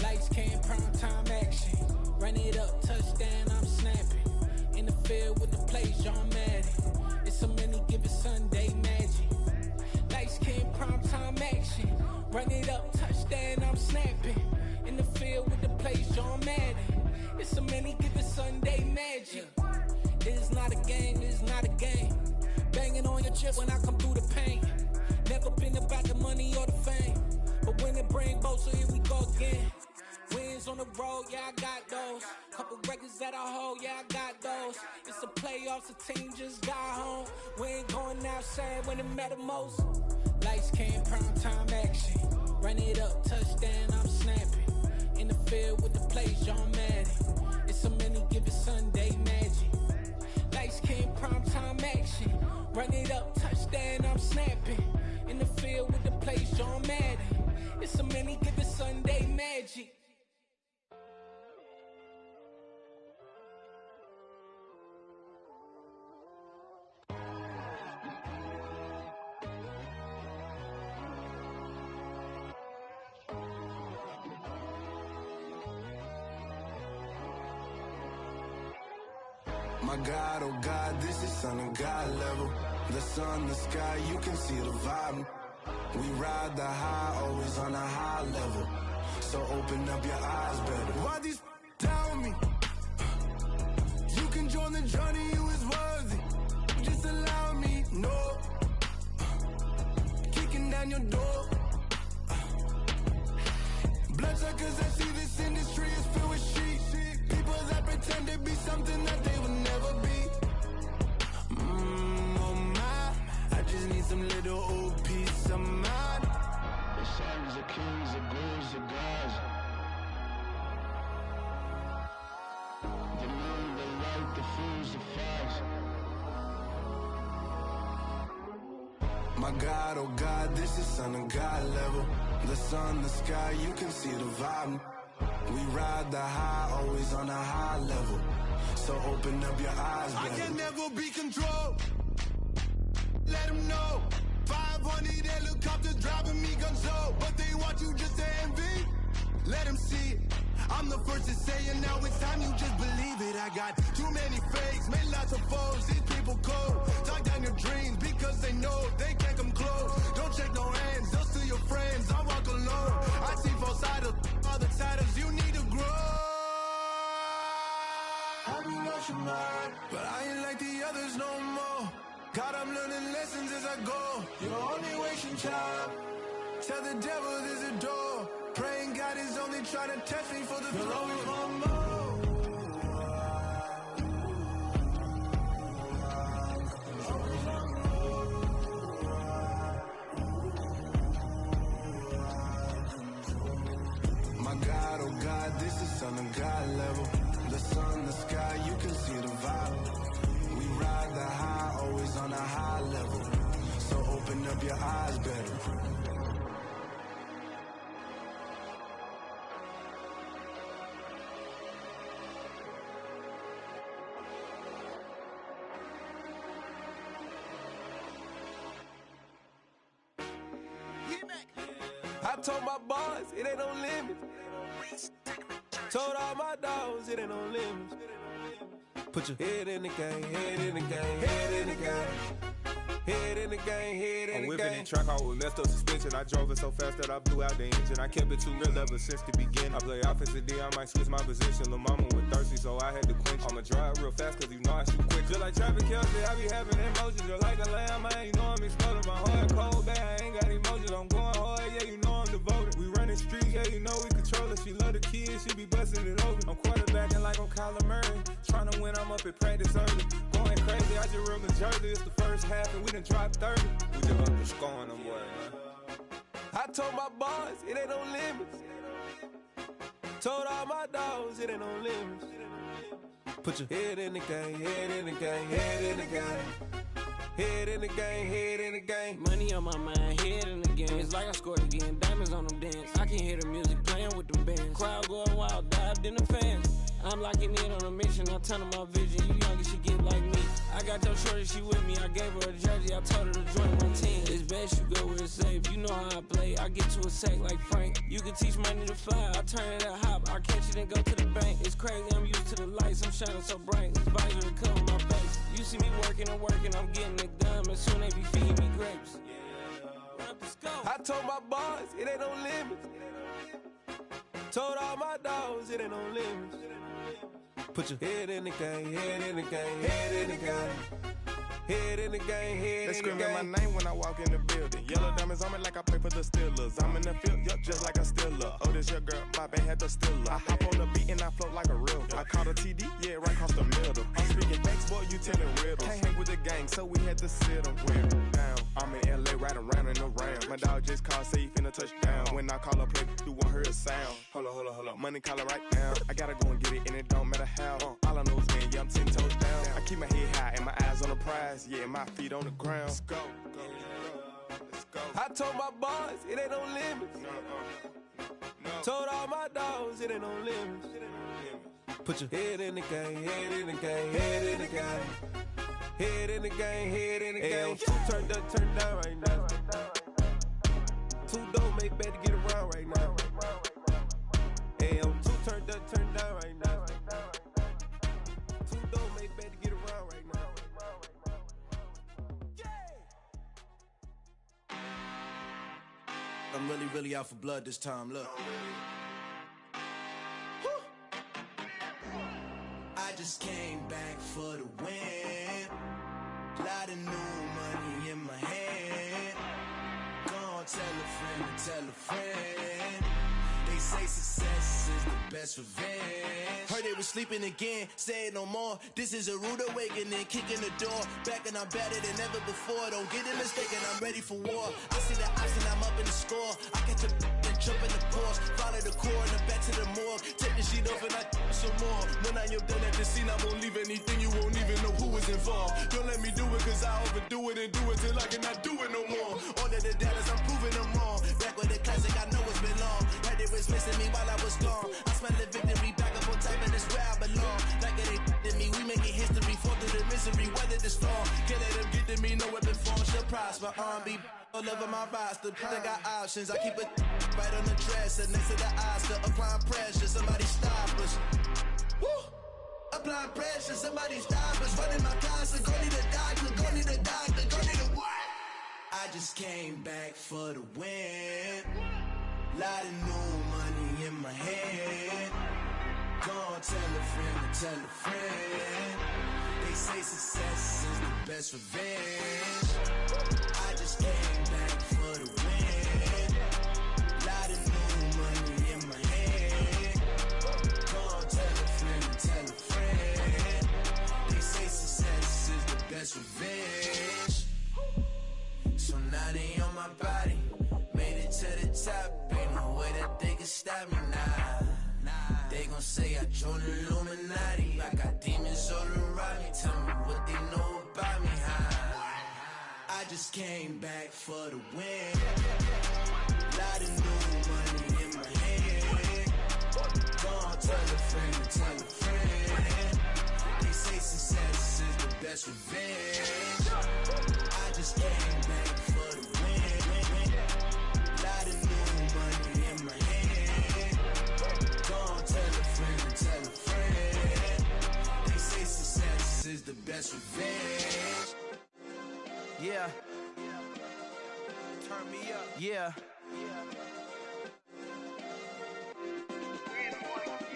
Lights came, prime time action. Run it up, touchdown, I'm snapping. In the field with the plays, John Madden. It's a many given Sunday magic. Lights came, prime time action. Run it up, touchdown, I'm snapping. In the field with the plays, John Madden. It's a many given Sunday magic. This is not a game, this is not a game. Banging on your chip when I come through the pain. Never been about the money or the fame. But when it bring both, so here we go again. Wins on the road, yeah, I got those. Couple records that I hold, yeah, I got those. It's the playoffs, the team just got home. We ain't going outside when it matter most. Lights came, prime time action. Run it up, touchdown, I'm snapping. In the field with the plays, John Madden. It's a many given Sunday magic. Lights came, prime time action. Run it up, touchdown, I'm snapping. In the field with the plays, John Madden. It's a many given Sunday magic. My God, oh God, this is son of God level. The sun, the sky, you can see the vibe. We ride the high, always on a high level. So open up your eyes better. Why these tell me? You can join the journey, you is worthy. Just allow me, no. Kicking down your door. Bloodsuckers, I see this industry is filled with sheep. People that pretend to be something that they will never be. Oh my, I just need some little old peace of mind. The sons are kings, the ghouls, the gods. The moon, the light, the fools, the facts. My God, oh God, this is son of God level. The sun, the sky, you can see the vibe. We ride the high, always on a high level. So open up your eyes, baby. I can never be controlled. Let them know. 500 helicopters driving me gonzo. But they want you just to envy. Let them see it. I'm the first to say it, now it's time you just believe it. I got too many fakes, made lots of foes, these people cold. Talk down your dreams because they know they can't come close. Don't check no hands, they'll steal your friends, I walk alone. I see false idols, other titles, you need to grow. Have you lost your mind? But I ain't like the others no more. God, I'm learning lessons as I go. You're only wasting time. Tell the devil there's a door. Praying God is only trying to test me for the throne. You'll always want more. My God, oh God, this is on a God level. The sun, the sky, you can see the vibe. We ride the high, always on a high level. So open up your eyes better. I told my boys, it ain't no limits. Told all my dogs, it ain't no limits. Put your head in the game, head in the game, head in the game. Head in the game, head in the game. I'm whipping in track out with messed up suspension. I drove it so fast that I blew out the engine. I kept it too real ever since the beginning. I play offensive D, I might switch my position. Lil' mama was thirsty, so I had to quench. I'ma drive real fast, cause you know I shoot quick. Just like traffic Kelsey, I be having emotions. Just like a lamb, man, you know I'm exploding. My heart cold, bad, I ain't got emotions. I'm going hard, yeah, you know I'm devoted. We running streets, yeah, you know we control it. She love the kids, she be busting it over. I'm quarterbacking like I'm Kyler Murray. Trying to win, I'm up at practice early. Going crazy, I just real the jersey. It's the first half, and we done dropped 30. We just underscoring them, boy, man. I told my boys, it ain't no limits. Told all my dogs, it ain't no limits. Put your head in the game, head in the game, head in the game. Head in the game, head in the game. Money on my mind, head in the game. It's like I scored again, diamonds on them dance. I can hear the music playing with them bands. Crowd going wild, dived in the fans. I'm locking in on a mission, I'm turning my vision. You young, you should get like me. I got your shorty, she with me. I gave her a jersey, I told her to join my team. It's best you go where it's safe. You know how I play, I get to a sack like Frank. You can teach money to fly, I turn it at hop. I catch it and go to the bank. It's crazy, I'm used to the lights, I'm shining so bright. This visor to cover my face. You see me working and working, I'm getting it done. And soon they be feeding me grapes. I told my boys, it ain't no limits. Told all my dogs, it ain't no limits. Put your head in the game, head in the game, head in the game. Head in the game, head in the game. They screaming my name when I walk in the building. Yellow diamonds on me like I play for the Steelers. I'm in the field, yup, just like a Steeler. Oh, this your girl, my band had the Steeler. I hop on the beat and I float like a river. I caught a TD, yeah, right across the middle. I'm speaking thanks, boy, you telling riddles. Can't hang with the gang, so we had to sit them down. I'm in LA, riding around in the ram. My dog just called, say he finna touch down. When I call a play, you won't hear a sound. Hold up, money call it right down. I gotta go and get it, and it don't matter how. All I know is when, yeah, I'm 10 toes down. I keep my head high and my eyes on the prize. Yeah, my feet on the ground. Let's go. Let's go. I told my boys, it ain't no limits. No. Told all my dogs, it ain't no limits. Put your head in the game, head in the game, head in the game. Head in the game, head in the game. Turned up, turned down right now. Too dope, make better get around right now. Hey, I'm too turned up, turned down right now. Too dope, make better get around right now. I'm really out for blood this time, look. I just came back for the win. Lot of new money in my hand. Gonna tell a friend. They say success is the best revenge. Heard they was sleeping again, say it no more. This is a rude awakening, kicking the door. Back and I'm better than ever before. Don't get it mistaken, I'm ready for war. I see the option, I'm up in the score. I catch a and jump in the Porsche. Follow the core and then back to the morgue. Take the sheet off and I some more. When I am done at the scene, I won't leave anything. You won't even know who was involved. Don't let me do it, cause I overdo it and do it till I cannot do it no more. All of the doubters, I'm proving them wrong. Back with the classic, I know it's been long. Heard they was missing me while I was gone. I smell the victory, back up on time, and it's where I belong. Like it ain't to me, we making history, fall through the misery, weather the storm. Can't let them get to me, no weapon form. Shall prosper. R&B all over my roster. I got options. I keep it right on the dresser next to the Oscar. Applying pressure, somebody stop us. Woo! Applying pressure, somebody stop us. Running my closet, go need a doctor, go need a doctor, go need a what? I just came back for the win. Lot of new money in my head. Gonna tell a friend to tell a friend. They say success is the best revenge. I just came back for the win. Lot of new money in my head. Gonna tell a friend to tell a friend. They say success is the best revenge. So now they on my body. Made it to the top. Ain't no way that they can stop me now. They gon' say I joined the Illuminati. I got demons all around me. Tell me what they know about me, huh? I just came back for the win. Lot of new money in my head. Gonna tell a friend to tell a friend. They say success is the best revenge. I just came back for the win. Lot of new money in my head. Gonna tell a friend to tell a friend. They say success is the best revenge. Yeah. Turn me up. Yeah.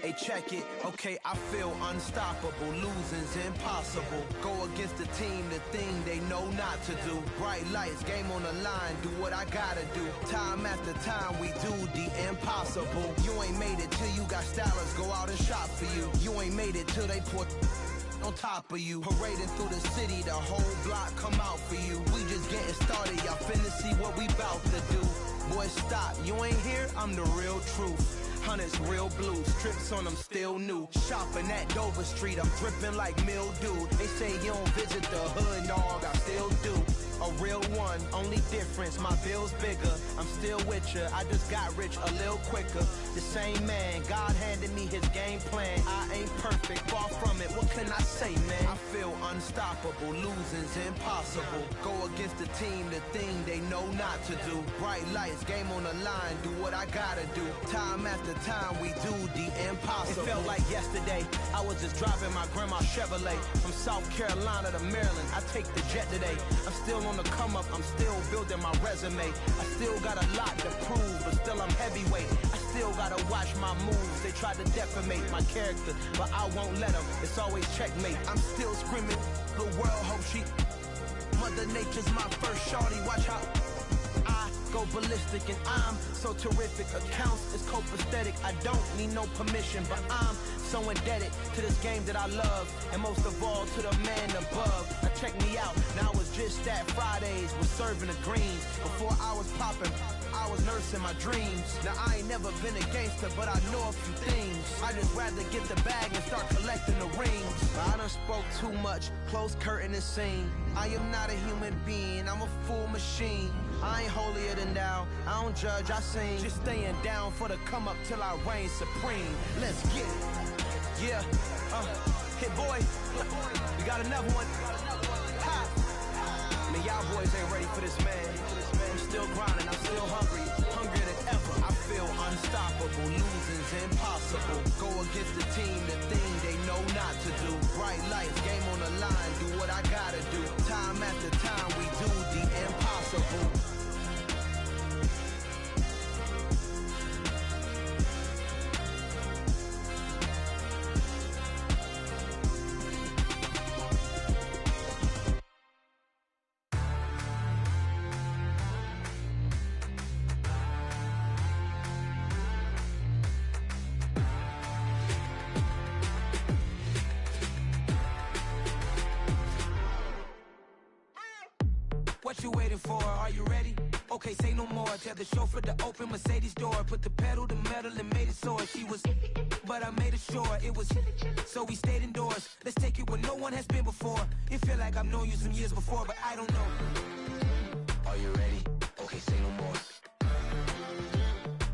Hey, check it. Okay, I feel unstoppable. Losing's impossible. Go against the team, the thing they know not to do. Bright lights, game on the line. Do what I gotta do. Time after time, we do the impossible. You ain't made it till you got stylists go out and shop for you. You ain't made it till they put on top of you. Parading through the city, the whole block come out for you. We just getting started, y'all finna see what we bout to do. Boy, stop, you ain't here, I'm the real truth. Hunters, real blue, strips on them still new. Shopping at Dover Street, I'm dripping like mildew. They say you don't visit the hood, dog, I still do. A real one, only difference, my bill's bigger. I'm still with ya, I just got rich a little quicker. The same man, God handed me his game plan. I ain't perfect, far from it, what can I say, man? I feel unstoppable, losing's impossible. Go against the team, the thing they know not to do. Bright lights, game on the line, do what I gotta do. Time after time, we do the impossible. It felt like yesterday, I was just driving my grandma's Chevrolet. From South Carolina to Maryland, I take the jet today. I'm still on the come up, I'm still building my resume. I still got a lot to prove, but still I'm heavyweight. I still gotta watch my moves. They try to defamate my character, but I won't let them. It's always checkmate. I'm still screaming, the world hope she. Mother Nature's my first shorty, watch how I go ballistic and I'm so terrific. Accounts is copacetic, I don't need no permission, but I'm so indebted to this game that I love, and most of all to the man above. Now check me out, now it's just that Fridays was serving the greens. Before I was popping, I was nursing my dreams. Now I ain't never been a gangster, but I know a few things. I just rather get the bag and start collecting the rings. I done spoke too much, close curtain and scene. I am not a human being, I'm a full machine. I ain't holier than thou, I don't judge, I sing. Just staying down for the come up till I reign supreme. Let's get it. Yeah, hit boy, we got another one. Ha! Man, y'all boys ain't ready for this, man. I'm still grinding, I'm still hungry, hungrier than ever. I feel unstoppable, losing's impossible. Go against the team, the thing they know not to do. Bright lights, game on the line, do what I gotta do. Time after time, we do the impossible. What you waiting for? Are you ready? Okay, say no more. Tell the chauffeur to open Mercedes door. Put the pedal to metal and made it soar. She was, but I made it sure it was. So we stayed indoors. Let's take it where no one has been before. It feel like I've known you some years before, but I don't know. Are you ready? Okay, say no more.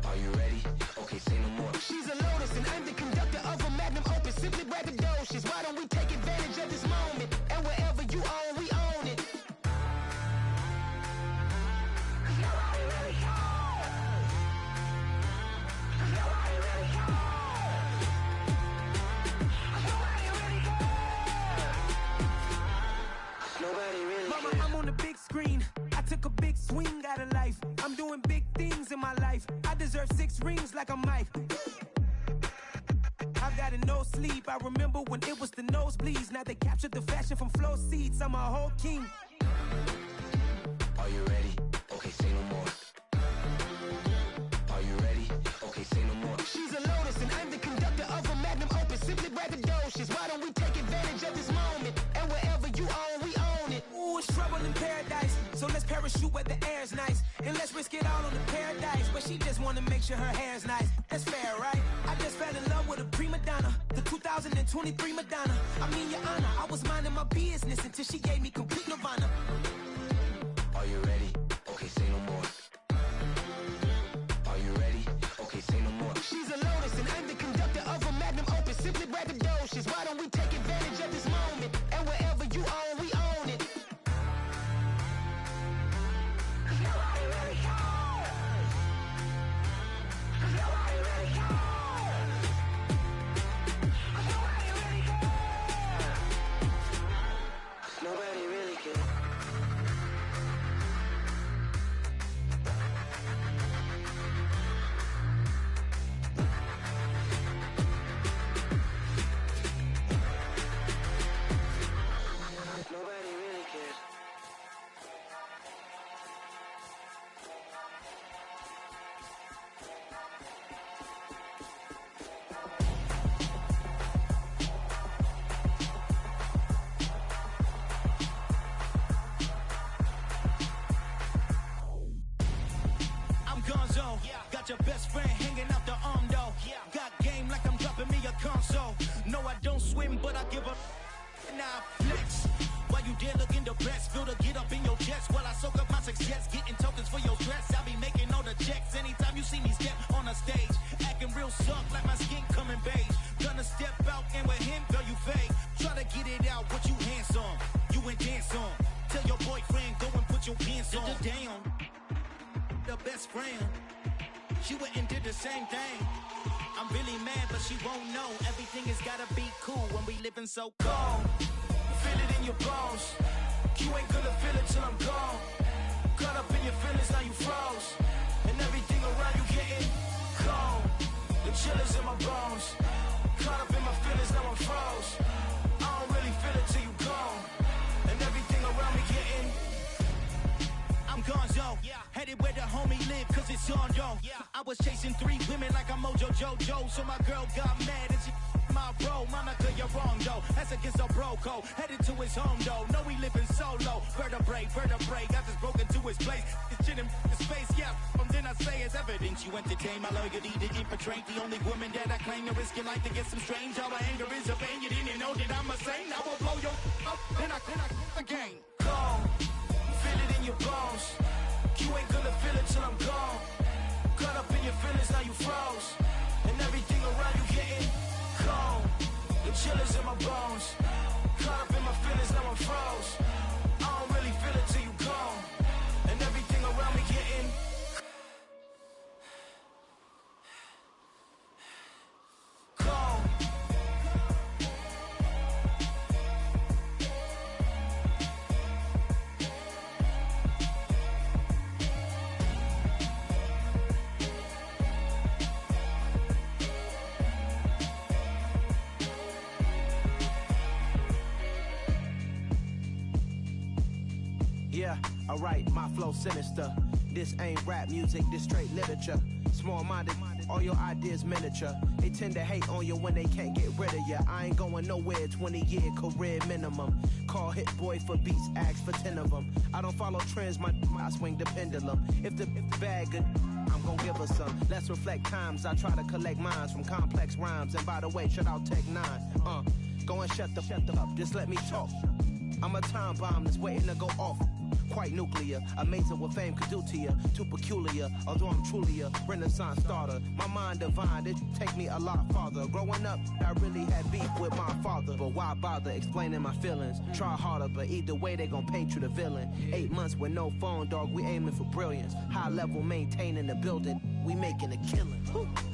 Are you ready? Okay, say no more. She's a Lotus and I'm the conductor of a magnum opus. Simply braggadocious. Why don't we take advantage of this moment? And wherever you own, we own it. like I'm Mike. I've got a no sleep. I remember when it was the nosebleeds. Now they captured the fashion from flow seats. I'm a whole king. Are you ready? Okay, say no more. Are you ready? Okay, say no more. She's a lotus and I'm the conductor of a magnum opus. Simply braggadocious. Why don't we take advantage of this moment? And wherever you own, we own it. Ooh, it's trouble in paradise. So let's parachute where the air's nice. And let's risk it all on the paradise. But she just wanna make sure her hair's nice. That's fair, right? I just fell in love with a prima donna. The 2023 Madonna. I mean, your honor, I was minding my business until she gave me complete nirvana. Are you ready? Okay, say no more. Are you ready? Okay, say no more. She's a lotus and I'm the conductor of a magnum opus. Simply braggadocious. Why don't we take advantage of this moment? And wherever you own, we own it. Nobody really cares. Nobody really cares. Nobody really cares. Nobody really cares. Nobody really cares. I'm Gonzo. Got your best friend hanging out the arm though. Got game like I'm dropping me a console. No, I don't swim, but I give a now flex. While you there looking the best, feel the get up in your chest while I soak up my success, getting tokens for your stress. I'll be making all the checks anytime you see me step on a stage, acting real soft like my skin coming beige. Gonna step out and with him, girl, you fake. Try to get it out, what you hands on, you ain't dance on. Tell your boyfriend, go and put your pants on. Down, the best friend, she went and did the same thing. I'm really mad, but she won't know. Everything has gotta be cool when we living so cold. Feel it in your bones. You ain't gonna feel it till I'm gone. Caught up in your feelings, now you froze. And everything around you getting cold. The chill is in my bones. Caught up in my feelings, now I'm froze. I don't really feel it till you gone. And everything around me getting. I'm Gonzo, headed where the homie live, cause it's on though. I was chasing 3 women like I'm Mojo Jojo, so my girl got mad and she my bro. Monica, you're wrong though, that's against a bro code. Headed to his home though, know we living solo. Vertebrae, got this broken to his place. It's shit in his face, yeah. From then I say it's evidence you entertain my loyalty to infiltrate. The only woman that I claim to risk your life to get some strange. How my anger is a pain, you didn't know that I'm a saint. I will blow your up, then I again. Cold. Feel it in your bones. You ain't gonna feel it till I'm gone. Caught up in your feelings, now you froze. And everything around you getting cold. The chill is in my bones. Caught up in my feelings, now I'm froze. I don't really feel it till you gone. And everything around me getting cold. Yeah, alright, my flow sinister. This ain't rap music, this straight literature. Small-minded, all your ideas miniature. They tend to hate on you when they can't get rid of you. I ain't going nowhere, 20-year career minimum. Call Hit Boy for beats, ask for 10 of them. I don't follow trends, I swing the pendulum. If the bag good, I'm gon' give her some. Let's reflect times, I try to collect minds from complex rhymes. And by the way, shout out Tech 9. Go and shut the up, just let me talk. I'm a time bomb that's waiting to go off. Quite nuclear, amazing what fame could do to you. Too peculiar, although I'm truly a renaissance starter. My mind divine, it take me a lot farther. Growing up, I really had beef with my father. But why bother explaining my feelings? Try harder, but either way they gon' paint you the villain. 8 months with no phone, dog, we aiming for brilliance. High level maintaining the building. we making a killing.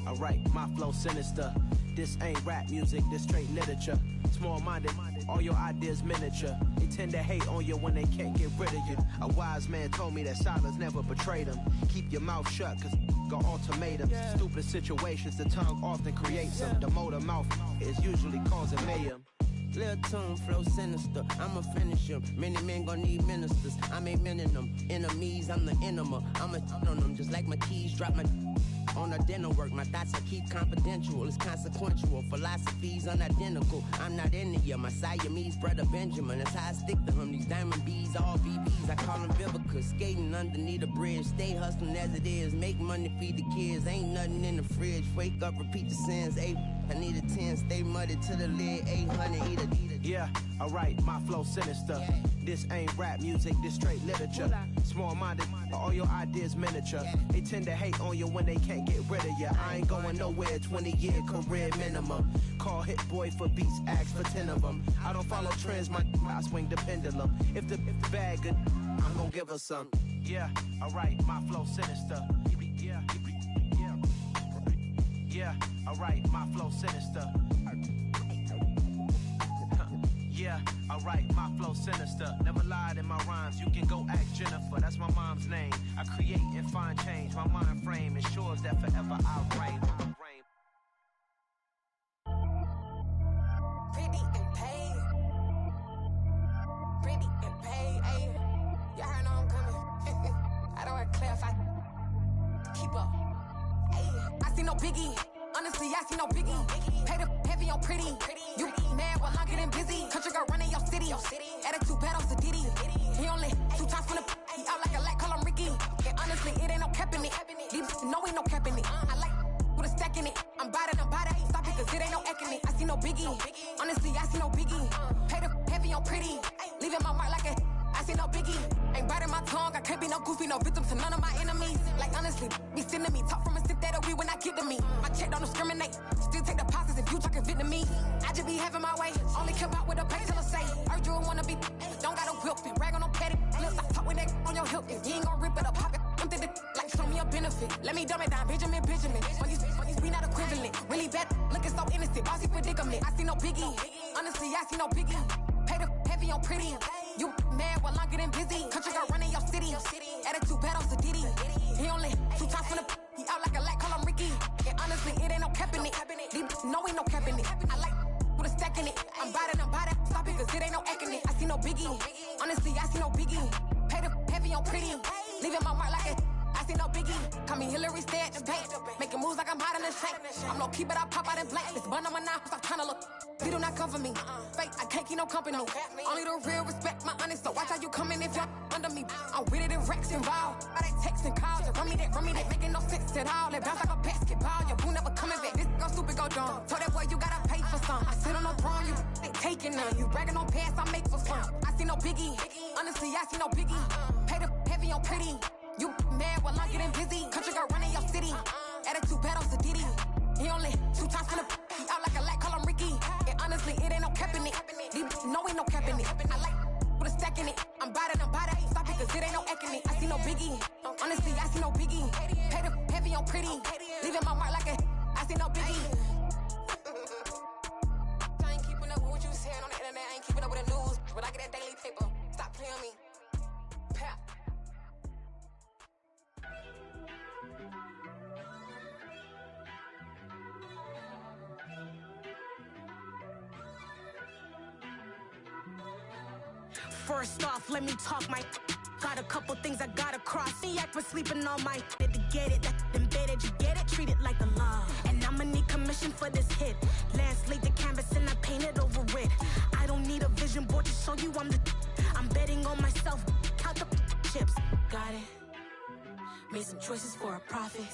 Alright, my flow sinister. This ain't rap music, this straight literature. Small-minded, all your ideas miniature. They tend to hate on you when they can't get rid of you. A wise man told me that silence never betrayed him. Keep your mouth shut, cause got ultimatums. Stupid situations, the tongue often creates them. The motor mouth is usually causing mayhem. Lil' tune, flow sinister, I'ma finish him. Many men gon' need ministers, I'm aiming them. Enemies, I'm the enema, I'ma on them. Just like my keys, drop my on a dental work. My thoughts I keep confidential, it's consequential. Philosophies unidentical, I'm not into you. My Siamese brother Benjamin, that's how I stick to him. These diamond bees, all BBs, I call them Vivica. Skating underneath a bridge, stay hustling as it is. Make money, feed the kids, ain't nothing in the fridge. Wake up, repeat the sins, I need a 10, stay muddy to the lid, 800, eat a. Yeah, alright, my flow sinister. This ain't rap music, this straight literature. Small-minded, all your ideas miniature. They tend to hate on you when they can't get rid of you. I ain't going nowhere, 20-year career minimum. Call Hit Boy for beats, ask for 10 of them. I don't follow trends, I swing the pendulum. If the bag good, I'm gonna give her some. Yeah, alright, my flow sinister. Yeah, alright, my flow sinister. Yeah, alright, my flow sinister. Never lied in my rhymes, you can go ask Jennifer. That's my mom's name. I create and find change. My mind frame ensures that forever I reign. Pretty and paid. Pretty and paid, ayy. Y'all heard know I'm coming. I don't want to clarify. Keep up. Ayy. I see no biggie. Honestly, I see no biggie. Pay the heavy on pretty. You mad while I'm getting busy. Country girl running your city. Attitude bad on Diddy. He only 2 times from the he out like a light, call him Ricky. And honestly, it ain't no cap in it. These no ain't no cap in it. I like with a stack in it. I'm bad it. Stop it, cause it ain't no eck in it. I see no biggie. Honestly, I see no biggie. Pay the heavy on pretty. Leaving my mark like a I see no biggie. Ain't biting my tongue. I can't be no goofy, no victim to none of my enemies. Like honestly, be sending me talk from a sip that we when I get to me. My check don't discriminate. Still take deposits if you talking Vietnamese. I just be having my way. Only come out with a pay till I say. Heard you wanna be. Don't got a whip and brag on no petty. Flips, I talk with that on your hip. If you ain't gon' rip it up, pop it. Empty the like show me a benefit. Let me dumb it down, Benjamin. We not equivalent. Really bad, looking so innocent. Bossy predicament. I see no biggie. Honestly, I see no biggie. Pay the heavy on pretty. You mad while I'm getting busy. Country girl running your city. Attitude bad on Diddy. He only 2 times from the he out like a light, call him Ricky. And honestly, it ain't no cap in it. No ain't no cap in it. I like with a stack in it. I'm bad it. Stop it, cause it ain't no eck in it. I see no biggie. Honestly, I see no biggie. Pay the heavy on pretty. Leaving my mark like it. I see no biggie. Call me Hillary, stay at the bank. Making moves like I'm hot in the shank. I'm low key, but I pop out in blank. This bun on my knife, I'm tryna look. You do not come for me. Fake, I can't keep no company. Only the real respect my honest. So watch how you coming if you're under me. I'm with it in Rex involved. All that text and calls. You run me that. Making no sense at all. They bounce like a basketball. Your boo never coming back. This go stupid, go dumb. Told that boy you gotta pay for some. I sit on no throne, you ain't taking none. You bragging on past, I make for fun. I see no biggie. Honestly, I see no biggie. Pay the heavy on pretty. You mad while I'm getting busy. Country girl running your city. Attitude bad on Diddy. He only 2 times from the he out like a light, call him Ricky. And honestly, it ain't no cap in it. No ain't no cap in it. I like with a stack in it. I'm bad it. Stop it, cause it ain't no eck in it. I see no biggie. Honestly, I see no biggie. Pay the heavy on pretty. Leaving my mark like a I see no biggie. I ain't keeping up with what you saying on the internet. I ain't keeping up with the news. But I get that daily paper. Stop playing me. Pap. First off, let me talk my got a couple things I gotta cross. The act for sleeping on my to get it. That embedded, you get it? Treat it like the law. And I'ma need commission for this hit. Lance laid the canvas and I painted over it. I don't need a vision board to show you I'm betting on myself. Count the chips. Got it. Made some choices for a profit.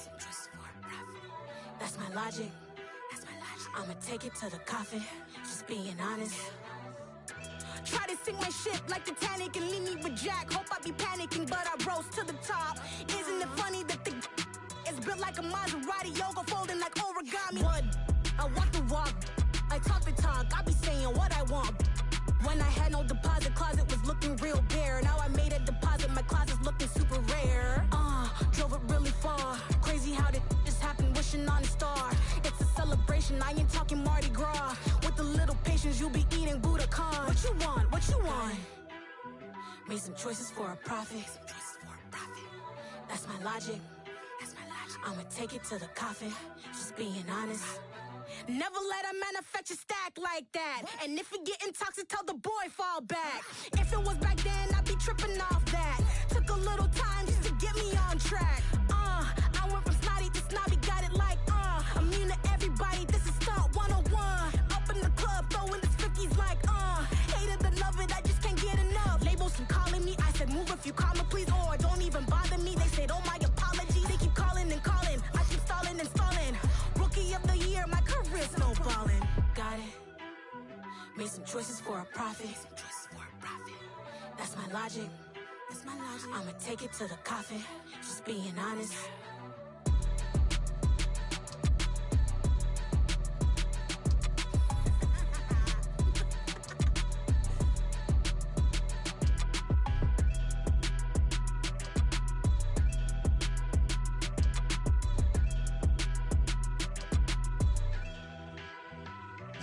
That's my logic. I'ma take it to the coffin. Just being honest. Try to sink my ship like Titanic and leave me with Jack. Hope I be panicking, but I rose to the top. Isn't it funny that the is built like a Maserati, yoga folding like origami? What? I walk the walk, I talk the talk, I be saying what I want. When I had no deposit, closet was looking real bare. Now I made a deposit, my closet's looking super rare. Drove it really far. Crazy how did just happen, wishing on a star. It's a celebration, I ain't talking Mardi Gras. With a little patience, you'll be eating Budokan. What you want? What you want? Made some choices for a profit. That's my logic. I'ma take it to the coffin. Just being honest. Never let a manufacture stack like that. And if it getting toxic, tell the boy fall back. If it was back then, I'd be tripping off that. Took a little time just to get me on track. I went from snotty to snobby, got it like immune to everybody, this is stunt 101. Up in the club, throwing this 50s like hate it or love it, I just can't get enough. Labels keep calling me, I said move if you call me please, or don't even bother me. They said oh my apologies, they keep calling and calling, I keep stalling and stalling. Rookie of the year, my career snowballing. Got it. Made some choices for a profit. That's my logic. I'ma take it to the coffin. Just being honest.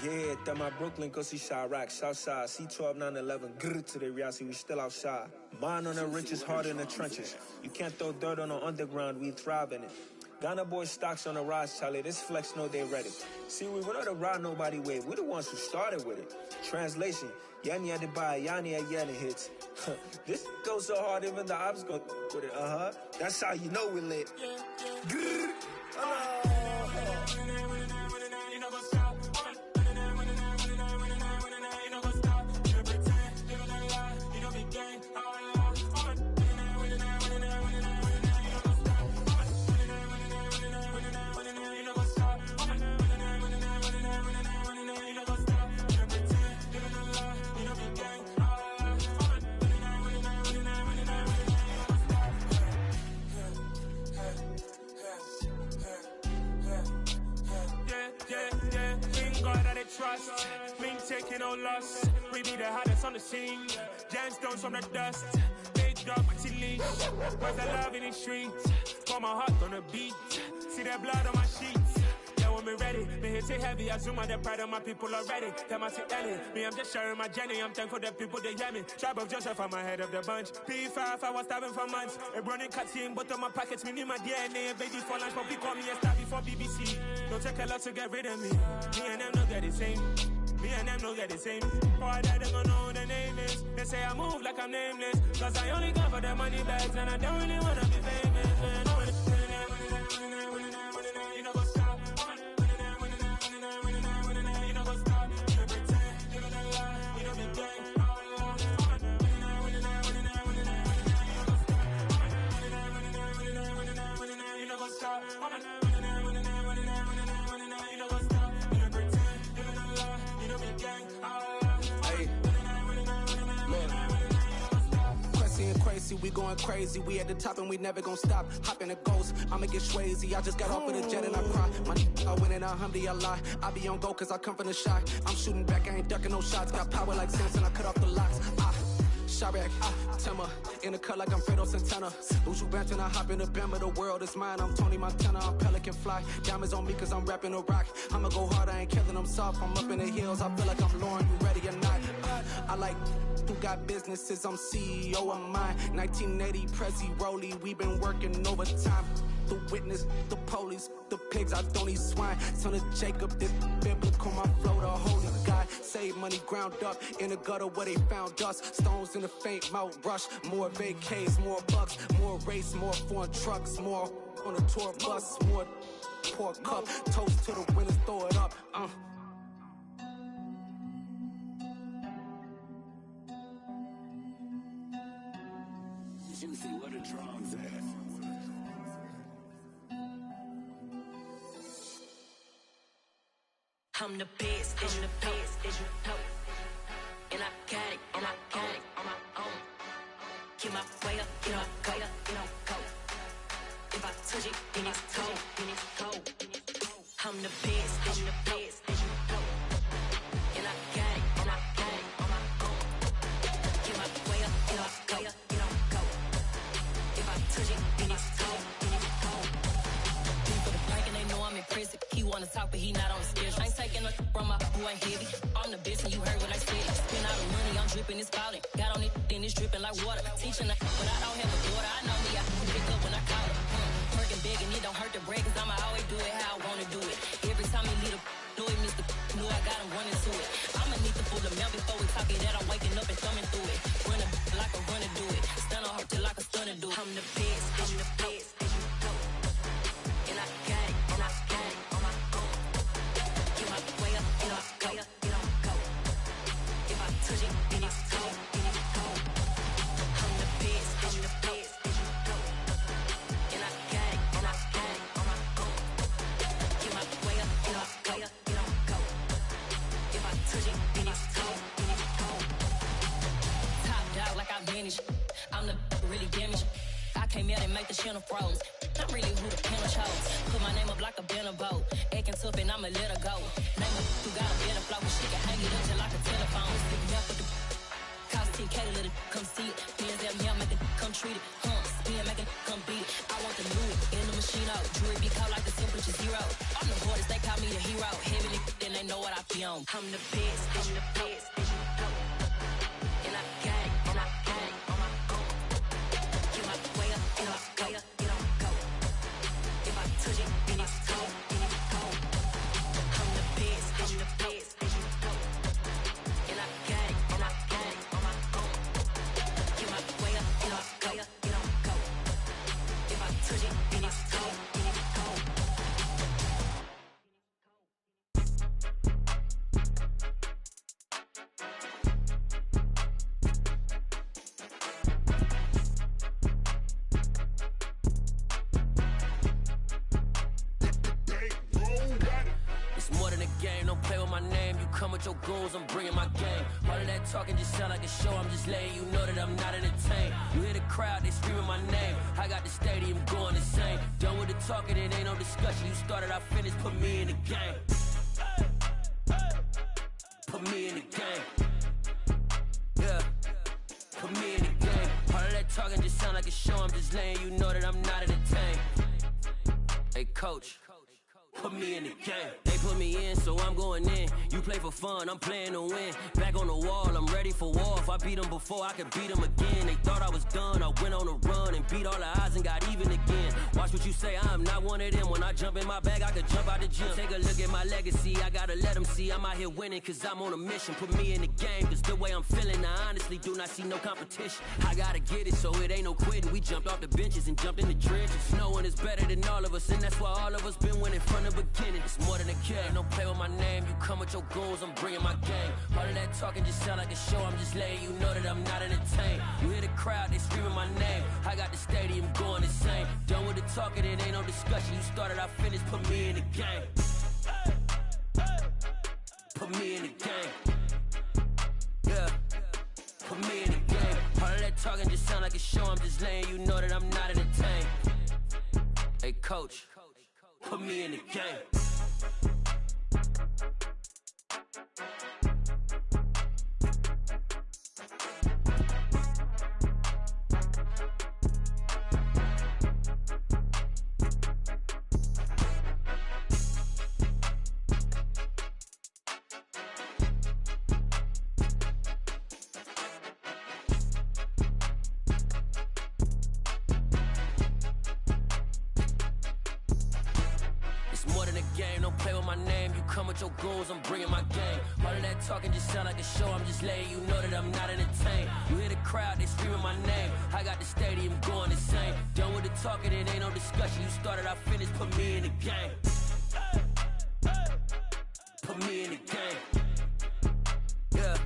Yeah, that my Brooklyn, go see Chirac, Southside, C12, 911, grrr to the reality, we still outside. Mine on the richest, hard in the trenches. You can't throw dirt on the underground, we thrive in it. Ghana boys stocks on the rise, Charlie, this flex know they ready. See, we were not the ride nobody wave, we the ones who started with it. Translation, Yanni had to buy, Yanni had Yanni hits. This goes so hard, even the ops go with it, That's how you know we lit. Grrr. Trust, been taking no loss. We be the hottest on the scene. Gemstones from the dust. Big dog, Maxi Leash. Where's the love in the streets? Pour my heart on the beat. See that blood on my sheets. Yeah, when me ready, me hit it heavy. I zoom out the pride of my people already. Tell my Ellie, me I'm just sharing my journey. I'm thankful the people they hear me. Tribe of Joseph, I'm ahead of the bunch. P5, I was starving for months. A running cut seeing both of my pockets. Me need my DNA. Baby for lunch, but call me a star before BBC. Don't take a lot to get rid of me. Me and them don't get the same. Me and them don't get the same. Boy, that they gonna know who the name is. They say I move like I'm nameless. Cause I only come for the money bags and I don't really wanna be famous. Man. You know what's up. You know what's up. You pretend. You know the lie. You know the game. You know what's up. We going crazy, we at the top and we never gonna stop. Hop in a ghost, I'ma get swayzy. I just got off of the jet and I cry. I win in a Humvee, I lie. I be on go cause I come from the shot. I'm shooting back, I ain't ducking no shots. Got power like Samson, I cut off the locks. Chirac, Timmer, in the cut like I'm Fredo Santana. Buju Banton, I hop in the Bama, the world is mine. I'm Tony Montana, I'm Pelican Fly. Diamonds on me cause I'm rapping a rock. I'ma go hard, I ain't killing them soft. I'm up in the hills, I feel like I'm Lauren, you ready or not? I like who got businesses, I'm CEO of mine. 1980 Prezi Rolly, we been working overtime. The witness, the police, the pigs, I don't eat swine. Son of Jacob, this biblical, my flow, the holy God. Save money ground up in the gutter where they found us. Stones in the faint mouth rush. More vacays, more bucks, more race, more foreign trucks, more on a tour bus, more pour cup. Toast to the winners, throw it up. Juicy, what a drums at. I'm the best, I'm the best, and I got it, and I got it on my own. Get my way up, get up, go, go. If I touch it, then it's cold, then it's cold. I'm the best, I'm the best, and I got it, and I got it on my own. out, but he not on the schedule. I ain't taking no from my boy heavy. I'm the best and you heard what I said. Spend all the money, I'm dripping, it's falling. Got on it, then it's dripping like water. Teaching but I don't have a daughter. I know me, I can pick up when I call her. Working big and it don't hurt to break, cause I'ma always do it how I wanna do it. Every time he lead a know it, Mr. Know I got him running to it. I'ma need to pull the mail before we talk it that I'm waking up and thumbing through it. Running like a runner do it. Stun on her till like a stunner do it. I'm the best, I'm the best. And I got it, and I got it on my own. Get my way up, and I go, and I go. If I touch it, then it's cold, then it's cold. I'm the best, I'm the best. And I got it, and I got it on my own. Get my way up, and I go, and I go. If I touch it, then it's cold, then it's cold. Top dog like I vanished. I'm the really damaged. I came out and make the channel froze. I'm really who the panel chose. Put my name up like a banner boat. Acting tough and I'ma let her go. Name her who got a better flow. She can hang it up just like a telephone. Stick me up with the cost 10K to let it come see it. Hands out me, make it come treat it. Spin, make it come beat it. I want the new in the machine out. Jewelry be cold like the temperature zero. I'm the hardest, they call me the hero. Heavy nigga, then they know what I be on. I'm the best, I'm the best. And I got it, and I got it on my own. Get my way up, and I go, and I go. If I touch it, then it's cold, then it's cold. I'm the best, I'm the best. And I got it, and I got it on my own. Get my way up, and I go, and I go. If I touch it, then it's cold, then it's cold. It's more than a game, don't play with my name. You come with your goons, I'm bringing my game. All of that talking just sound like a show, I'm just letting you know that I'm not entertained. You hear the crowd, they screaming my name. I got the stadium going insane. Done with the talking, it ain't no discussion. You started, I finished, put me in the game. Put me in the game. Yeah, put me in the game. All of that talking just sound like a show, I'm just letting you know that I'm not entertained. Hey coach, put me in the game. They put me in, so I'm going in. You play for fun, I'm playing to win. Back on the wall, I'm ready for war. If I beat them before, I could beat them again. They thought I was done, I went on a run and beat all the odds and got even again. Watch what you say, I'm not one of them. When I jump in my bag, I could jump out the gym. Take a look at my legacy, I gotta let them see I'm out here winning, cause I'm on a mission. Put me in the game, cause the way I'm feeling, I honestly do not see no competition. I gotta get it, so it ain't no quitting. We jumped off the benches and jumped in the trenches. No one is better than all of us, and that's why all of us been winning from the beginning. It's more than a game, don't play with my name. You come with your goons, I'm bringing my game. All of that talking just sound like a show, I'm just letting you know that I'm not entertained. You hear the crowd, they screaming my name. I got the stadium going insane. Done with the talking, it ain't no discussion. You started, I finished, put me in the game. Put me in the game. Yeah, put me in the game. All of that talking just sound like a show, I'm just letting you know that I'm not entertained. Hey coach, put me in the game. Your goals, I'm bringing my game. All of that talking just sound like a show, I'm just letting you know that I'm not entertained. You hear the crowd, they screaming my name. I got the stadium going insane. Done with the talking, it ain't no discussion. You started, I finished, put me in the game. Put me in the game. Yeah,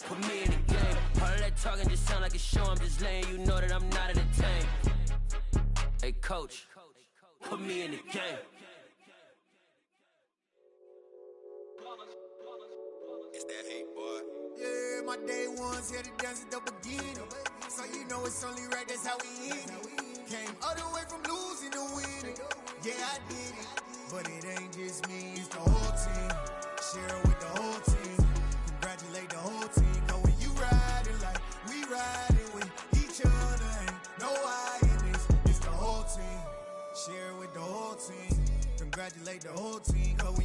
put me in the game. All of that talking just sound like a show, I'm just letting you know that I'm not entertained. Hey coach, put me in the game. It's that hate, boy. Yeah, my day ones here to dance at the beginning. So you know it's only right, that's how we end it. Came all the way from losing to winning. Yeah, I did it. But it ain't just me, it's the whole team. Share it with the whole team. Congratulate the whole team. Cause when you riding like we riding with each other, ain't no I in this. It's the whole team. Share it with the whole team. Congratulate the whole team. Cause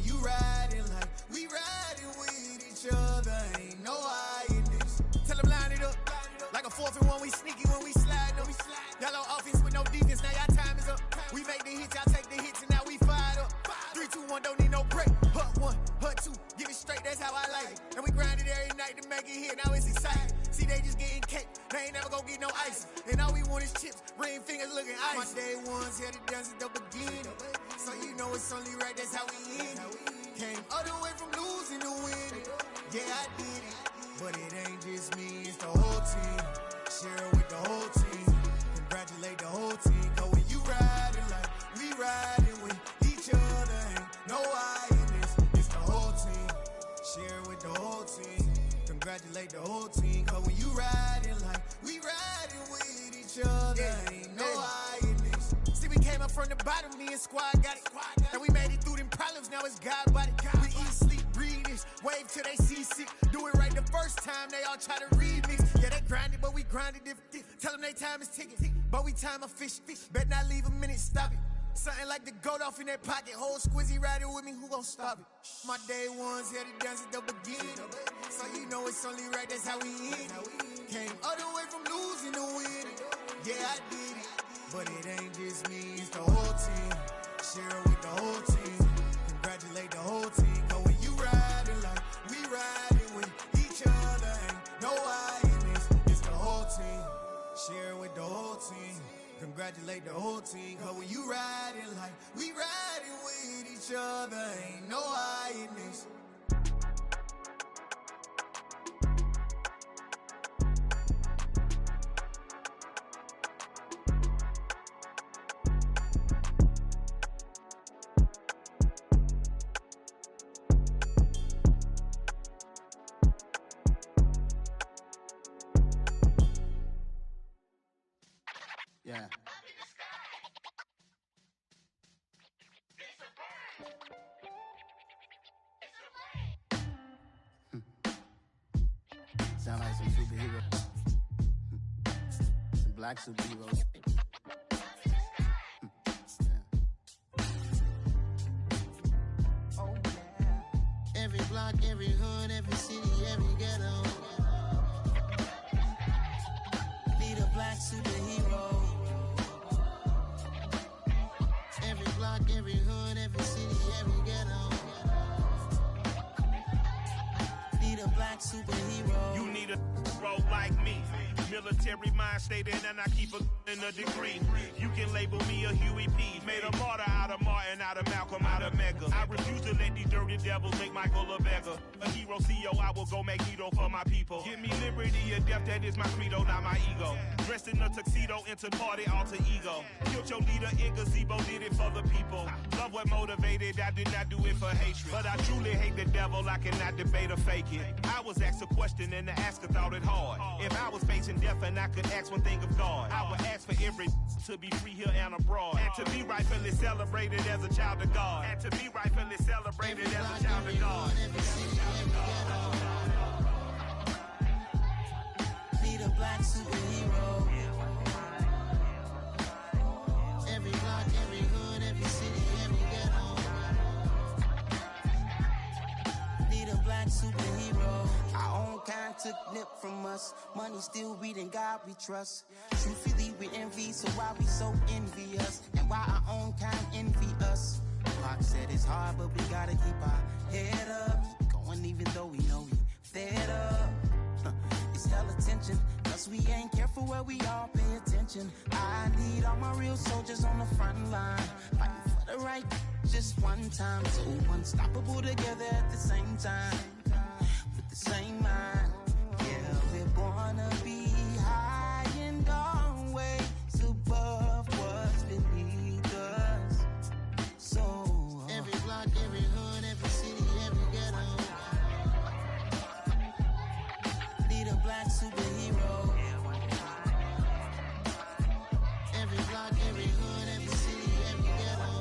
4th and 1, we sneaky when we slide. No, y'all on offense with no defense, now y'all time is up. We make the hits, y'all take the hits, and now we fired up. 3, 2, 1, don't need no break. Hut 1, hut 2, give it straight, that's how I like it. And we grind it every night to make it hit, now it's exciting. See, they just getting cake, they ain't never gonna get no ice. And all we want is chips, ring fingers looking ice. My day ones here to dance at the beginning. So you know it's only right, that's how we end it. Came all the way from losing to winning. Yeah, I did it, but it ain't just me, it's the whole team. Share with the whole team, congratulate the whole team. Cause when you riding like we riding with each other, ain't no I in this, it's the whole team. Share with the whole team, congratulate the whole team. Cause when you riding like we riding with each other, ain't no I in this. See, we came up from the bottom, me and squad got it. And we made it through them problems, now it's God body. We eat, sleep, breathe this, wave till they see sick. Do it right the first time, they all try to remix. Yeah, they grinded, but we grinded different. Tell them they time is ticking, but we time a fish. Bet not leave a minute, stop it. Something like the goat off in that pocket. Whole squizzy riding with me, who gon' stop it? My day ones here to dance at the beginning. So you know it's only right, that's how we end it. Came all the way from losing to winning. Yeah, I did it, but it ain't just me, it's the whole team. Share with the whole team, congratulate the whole team. Cause when you riding like we riding with each other, ain't no I in this, it's the whole team. Share with the whole team, congratulate the whole team. Cause when you riding like we riding with each other, ain't no I in this. Yeah. Sound like some superheroes. Some black superheroes. Oh, yeah. Every block, every hood, every city, every ghetto. Need a black superhero. Every block, every hood, every city, every ghetto. Need a black superhero. You need a role like me. Military mind stated, and I keep in a degree. You can label me a Huey P. Made a martyr out of Martin, out of Malcolm, out of Mega. I refuse to let these dirty devils make Michael a beggar. A hero CEO, I will go Magneto for my people. Give me liberty or death, that is my credo, not my ego. Dressed in a tuxedo, into party, alter ego. Killed your leader in gazebo, did it for the people. Love what motivated, I did not do it for hatred. But I truly hate the devil, I cannot debate or fake it. I was asked a question and the asker thought it hard. If I was facing death and I could ask one thing of God, I would ask for every to be free here and abroad. And to be rightfully celebrated as a child of God. And to be rightfully celebrated as a child of God. Need a black superhero. Every block, every hood, every city, every ghetto. Need a black superhero. Our own kind took nip from us. Money still reading God we trust. Truthfully we envy, so why we so envious? And why our own kind envy us? Pac said it's hard, but we gotta keep our head up. Going even though we know we fed up. It's hell attention, cause we ain't careful where we all pay attention. I need all my real soldiers on the front line, fighting for the right just one time. So unstoppable together at the same time, with the same mind. Yeah, we're gonna be high and always above what's beneath us. So every block, every hood, every city, every ghetto. Need a black superhero. Every block, every hood, every city, every ghetto.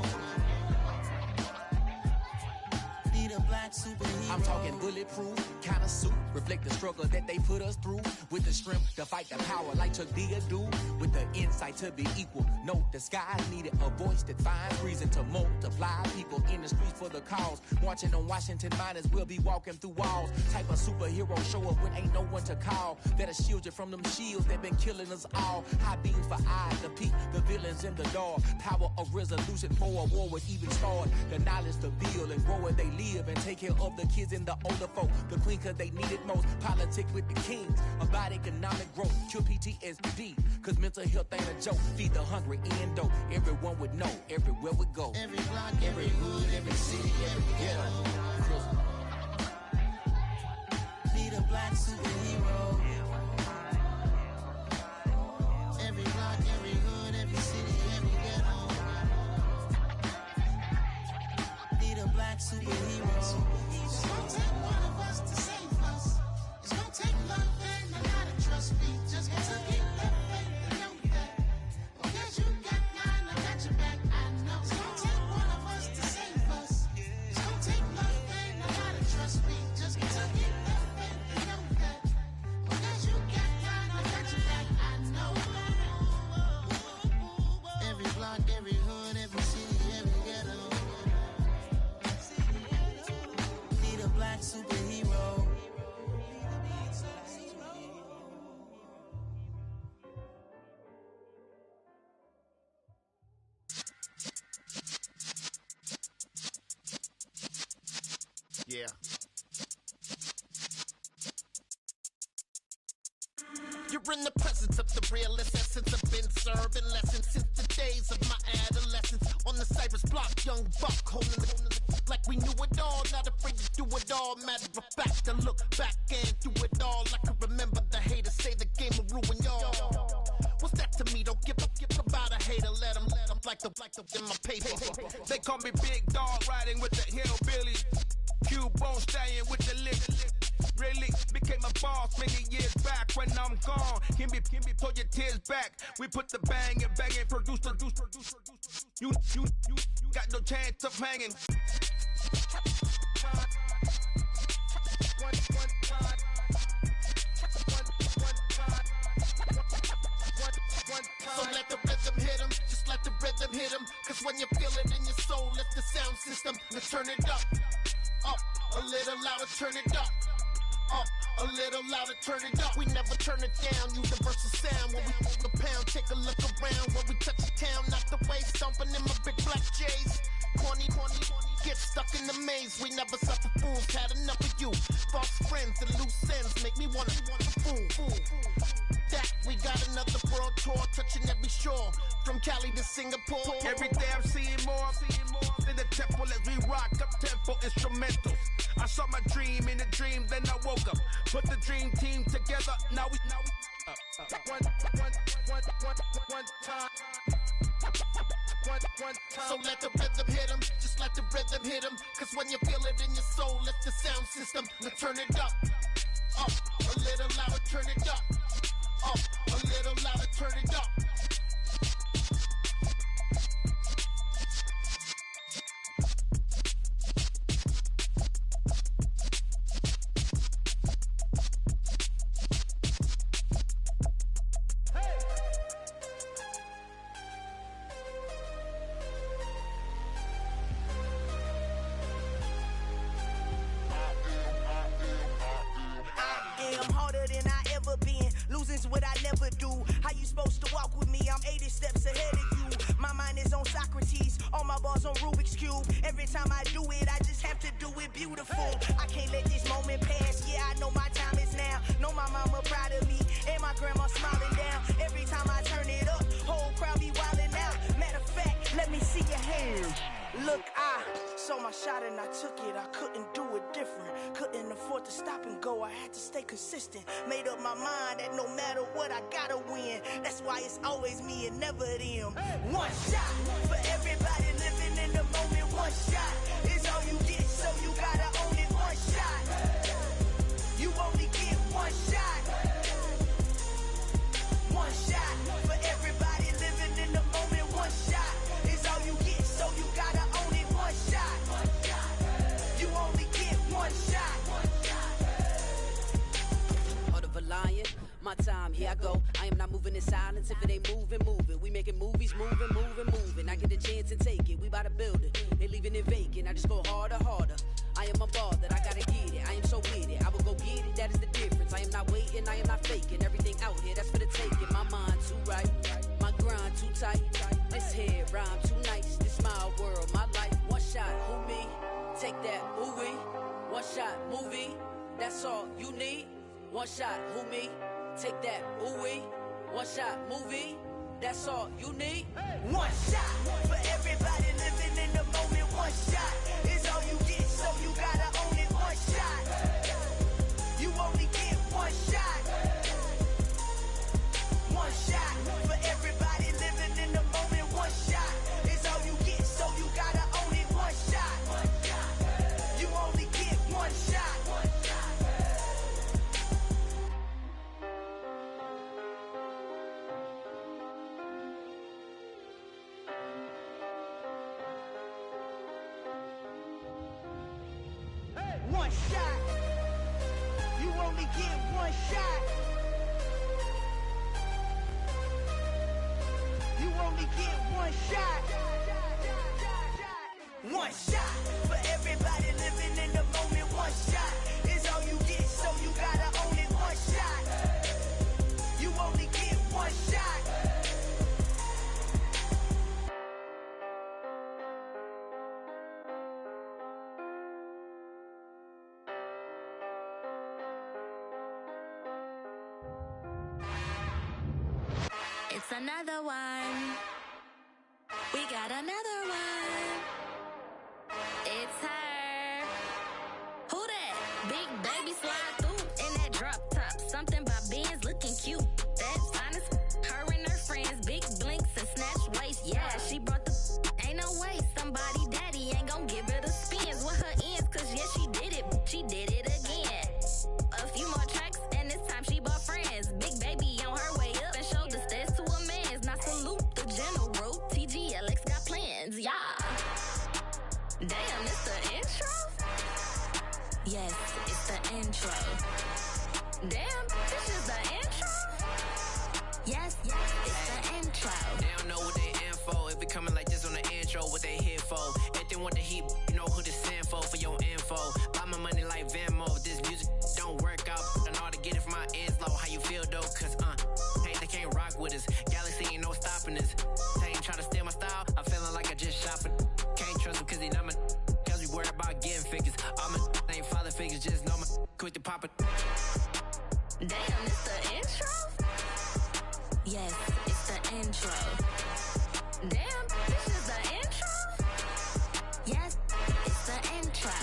Need a black superhero. I'm talking bulletproof kind of suit. reflect the struggle that they put us through. With the strength to fight the power like Chuck D do. With the insight to be equal. Note the skies needed a voice that finds reason to multiply. People in the streets for the cause. Marching on Washington miners will be walking through walls. Type of superhero show up when ain't no one to call. That'll shield you from them shields that been killing us all. High beams for eyes to peek the villains in the dark. Power of resolution for a war would even start. The knowledge to build and grow where they live and take care of the kids and the older folk. The queen cause they need it most. Politics with the kings. About economic growth. Cure PTSD. Cause mental health ain't a joke. Feed the hungry and dope. Everyone would know everywhere we go. Every block, every hood, every city, every ghetto. Need a black superhero. Every block, every hood, every city, every ghetto. Need a black superhero. It's gonna take one of us to save us. It's gonna take love and a lot of trust. We just got to keep the faith and know that. Because you got mine, I got your back. I know. It's gonna take one of us to save us. It's gonna take love and a lot of trust. We just got to keep the faith and know that. Because you got mine, I got your back. I know. Every block, every hood, every city, every ghetto. Need a black superhero. Yeah. You're in the presence of the realest essence. I've been serving lessons since the days of my adolescence. On the Cypress block, young buck holding the like we knew it all. Not afraid to do it all. Matter of fact, to look back and do it all. I can remember the haters say the game will ruin y'all. What's that to me? Don't give about a hater. Let them like the in my paper. They call me Big Dog, riding with the hillbilly. Q-Bone stallion with the lip. Really became a boss many years back. When I'm gone, can be pull your tears back. We put the bang and produce. You got no chance of hanging. So let the rhythm hit him, just let the rhythm hit him. Cause when you feel it in your soul, lift the sound system. Let's turn it up, a little louder, turn it up. A little louder, turn it up. We never turn it down, universal sound. When we move the pound, take a look around. When we touch the town, not the way, stomping in my big black J's. Corny, get stuck in the maze. We never suffer fools, had enough of you. False friends and loose ends make me wanna fool. That we got another world tour, touching every shore. From Cali to Singapore. Every day I'm seeing more in the temple as we rock up tempo instrumentals. I saw my dream in a dream, then I woke up. Put the dream team together, now we one time. So let the rhythm hit him, just let the rhythm hit him. Cause when you feel it in your soul, lift the sound system. Now turn it up, a little louder, turn it up, a little louder, turn it up. What I never do. How you supposed to walk with me? I'm 80 steps ahead of you. My mind is on Socrates, all my bars on Rubik's Cube. Every time I do it, I just have to do it beautiful. I can't let this moment pass. Yeah, I know my time is now. Know my mama proud of me, and my grandma smiling down. Every time I turn it up, whole crowd be wildin' out. Matter of fact, let me see your hands. Look, I saw my shot and I took it. I couldn't do it different. Couldn't afford to stop and go. I had to stay consistent. Made up my mind that no matter what, I gotta win. That's why it's always me and never them. One shot for everybody living in the moment. One shot is all you get, so you gotta own it. One shot. You only get one shot. One shot for everybody living in the moment. One shot is all you get, so you gotta own it. One shot. You only get one shot. my time, here I go. I am not moving in silence. If it ain't moving, moving. We making movies, moving, moving, moving. I get a chance and take it. We bout to build it. They leaving it vacant. I just go harder, harder. I am unbothered. I gotta get it. I am so with it. I will go get it. That is the difference. I am not waiting. I am not faking. Everything out here, that's for the taking. My mind too right. My grind too tight. This head rhyme too nice. This my world, my life. One shot, who me? Take that, ooh-wee. One shot, movie. That's all you need. One shot, who me? Take that, ooh-wee. One shot, movie. That's all you need. One shot for everybody living in the moment. One shot is all you get, so you gotta own it. One shot. You only get one shot. One shot for everybody living in the moment. One shot is all you get, so you gotta own it. One shot. You only get one shot. One shot. You only get one shot. You only get one shot. One shot for everybody living in the moment. One shot is all you get, so you gotta own it. One shot. You only get one shot. It's another one. We got another one. It's her. Who that? Big baby slide through in that drop top. Something about Benz looking cute. That's honest. Her and her friends, big blinks and snatch waist. Yeah, she brought the. Ain't no way somebody daddy ain't gon' give her the spins with her ends. Cause yeah, she did it. She did it again. A few more tracks and this time she bought friends. Big baby on her way up and showed the stairs to a man's. Now salute the general. TGLX got plans, yeah. Damn, it's the intro? Yes, it's the intro. Damn, this is the intro? Yes, it's the intro. They don't know what they in for. If it coming like this on the intro, what they here for? If they want the heat, you know who to send for your info. Buy my money like Venmo. If this music don't work out, I know how to get it from my ends low. How you feel though? Cause hey, they can't rock with us. Galaxy ain't no stopping us. They ain't try to steal my style. I'm feeling like I just shopping. Can't trust him cause he not my. Cause we worried about getting figures. All my ain't father figures, just know my quick to pop it. Damn, it's the intro? Yes, it's the intro. Damn, this is the intro? Yes, it's the intro.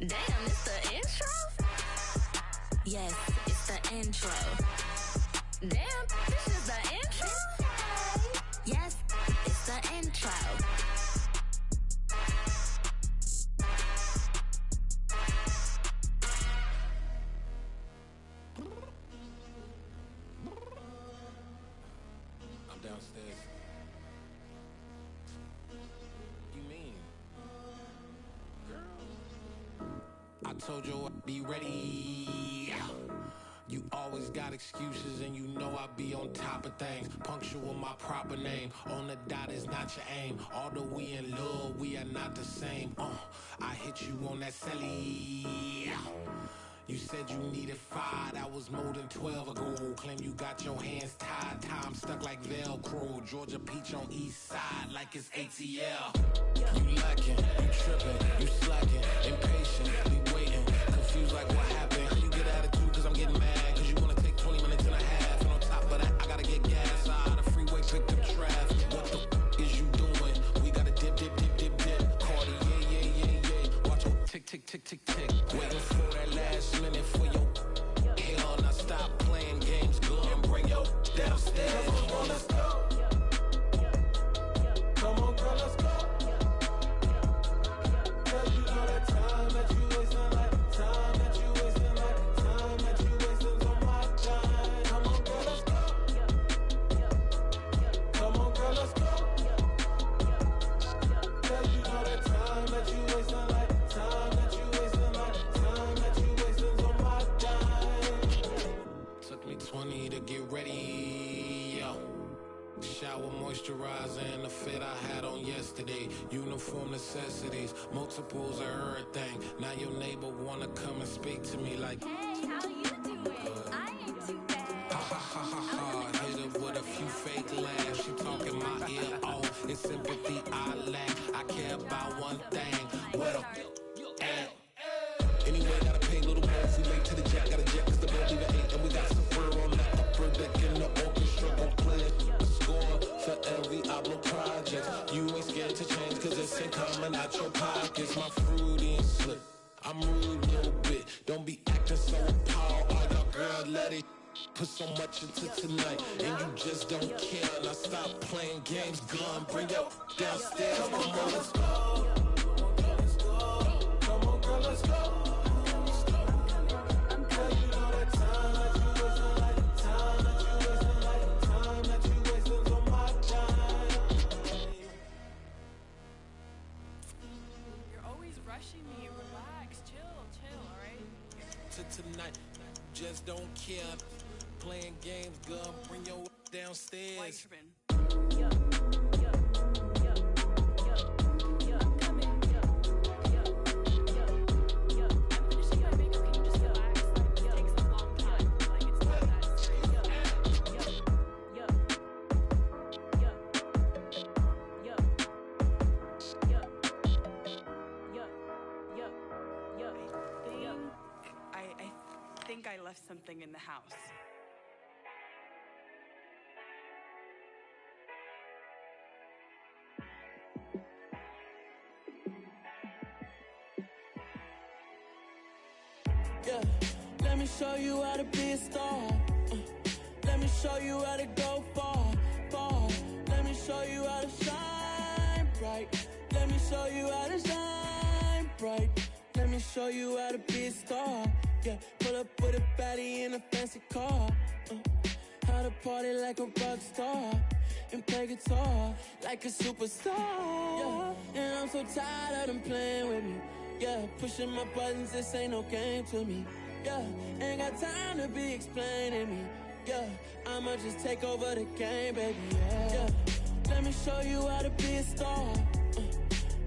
Damn, it's the intro? Yes, it's the intro. Damn, this is the intro? Yes, it's the intro. I'm downstairs. You mean? Girl, I told you I'd be ready. You always got excuses and you know I be on top of things. Punctual my proper name. On the dot is not your aim. Although we in love, we are not the same. I hit you on that celly. You said you needed 5, that was more than 12 ago. Claim you got your hands tied, time stuck like Velcro. Georgia peach on east side like it's ATL. You lacking, you tripping, you slacking, impatient, be waiting, confused like what happened. You get attitude cause I'm getting mad, cause you wanna take 20 minutes and a half. And on top of that, I gotta get gas out of the freeway, pick up traffic. What the is you doing? We gotta dip, dip, dip, dip, dip. Cardi, yeah. Watch your tick, tick, tick, tick, tick. Waiting for that last minute for your hell. Now stop playing games, go and bring your downstairs. Come on, let's go. Come on, girl, let's go. Cause you know that time that you wasting, like time that you wasting. get ready. Yo. Shower moisturizer and the fit I had on yesterday. Uniform necessities, multiples of everything. Now your neighbor wanna come and speak to me like, hey, how you doing? I ain't too bad. Ha ha ha ha ha. Hit her with a few fake laughs. She talking my ear off. It's sympathy I lack. I care about one thing. What up? Anyway, gotta pay a little more if we late to the jack. Got a jet cause the boat leave at 8 and we got some fur on the upper deck in the orchestra. Gon' play a score for every album project. You ain't scared to change cause it's ain't coming out your pockets. My fruity and slip, I'm rude a little bit. Don't be acting so appalled. All y'all girl, let it put so much into tonight and you just don't care. Now stop playing games, gun, bring your downstairs. Come on, let's go. Come on, girl, let's go. Tonight, just don't care. Playing games, gun, bring your downstairs. I left something in the house. Yeah, let me show you how to be a star. Let me show you how to go far, far. Let me show you how to shine bright. Let me show you how to shine bright. Let me show you how to be a star. Yeah, pull up with a baddie in a fancy car. How to party like a rock star and play guitar like a superstar. Yeah, and I'm so tired of them playing with me. Yeah, pushing my buttons, this ain't no game to me. Yeah, ain't got time to be explaining me. Yeah, I'ma just take over the game, baby. Yeah, let me show you how to be a star.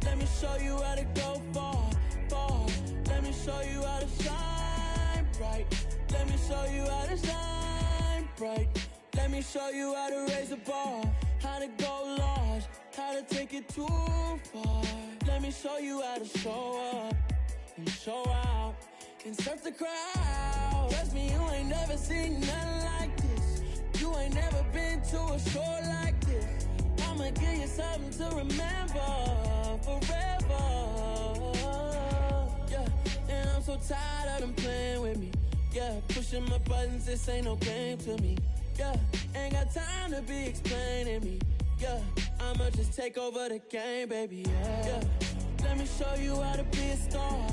Let me show you how to go far, far. Let me show you how to shine bright. Let me show you how to shine bright. Let me show you how to raise the bar, how to go large, how to take it too far. Let me show you how to show up and show out and surf the crowd. Trust me, you ain't never seen nothing like this. You ain't never been to a show like this. I'ma give you something to remember forever. Yeah, and I'm so tired of them playing with me. Yeah, pushing my buttons, this ain't no game to me. Yeah, ain't got time to be explaining me. Yeah, I'ma just take over the game, baby. Yeah, let me show you how to be a star.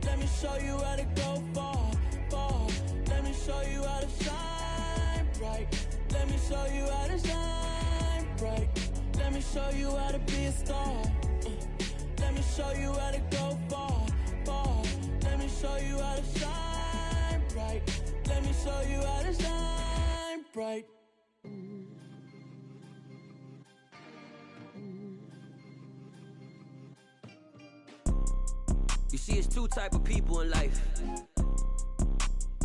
Let me show you how to go far, far. Let me show you how to shine bright. Let me show you how to shine bright. Let me show you how to be a star. Let me show you how to go far, far. Let me show you how to shine bright. Let me show you how to shine bright. You see, it's two type of people in life.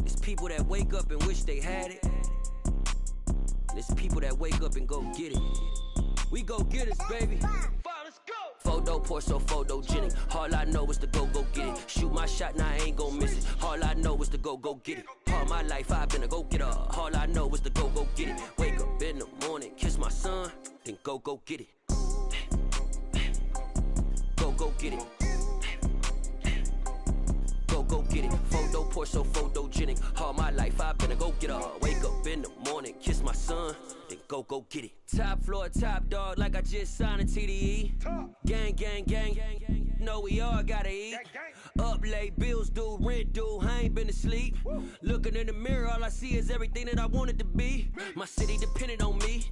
It's people that wake up and wish they had it. And it's people that wake up and go get it. We go get it, baby. Photo poor, so photogenic. All I know is to go get it. Shoot my shot, now I ain't gon' miss it. All I know is to go get it. All my life I've been a go-getter. All I know is to go get it. Wake up in the morning, kiss my son, then go get it. Go get it. Go get it. Photo poor, so photogenic. All my life I've been a go-getter. Wake up in the morning, kiss my son, then go get it. Top floor, top dog, like I just signed a TDE. Gang, gang, gang, gang. Know we all gotta eat. Up late, bills due, rent due, I ain't been asleep. Looking in the mirror, all I see is everything that I wanted to be. My city depended on me.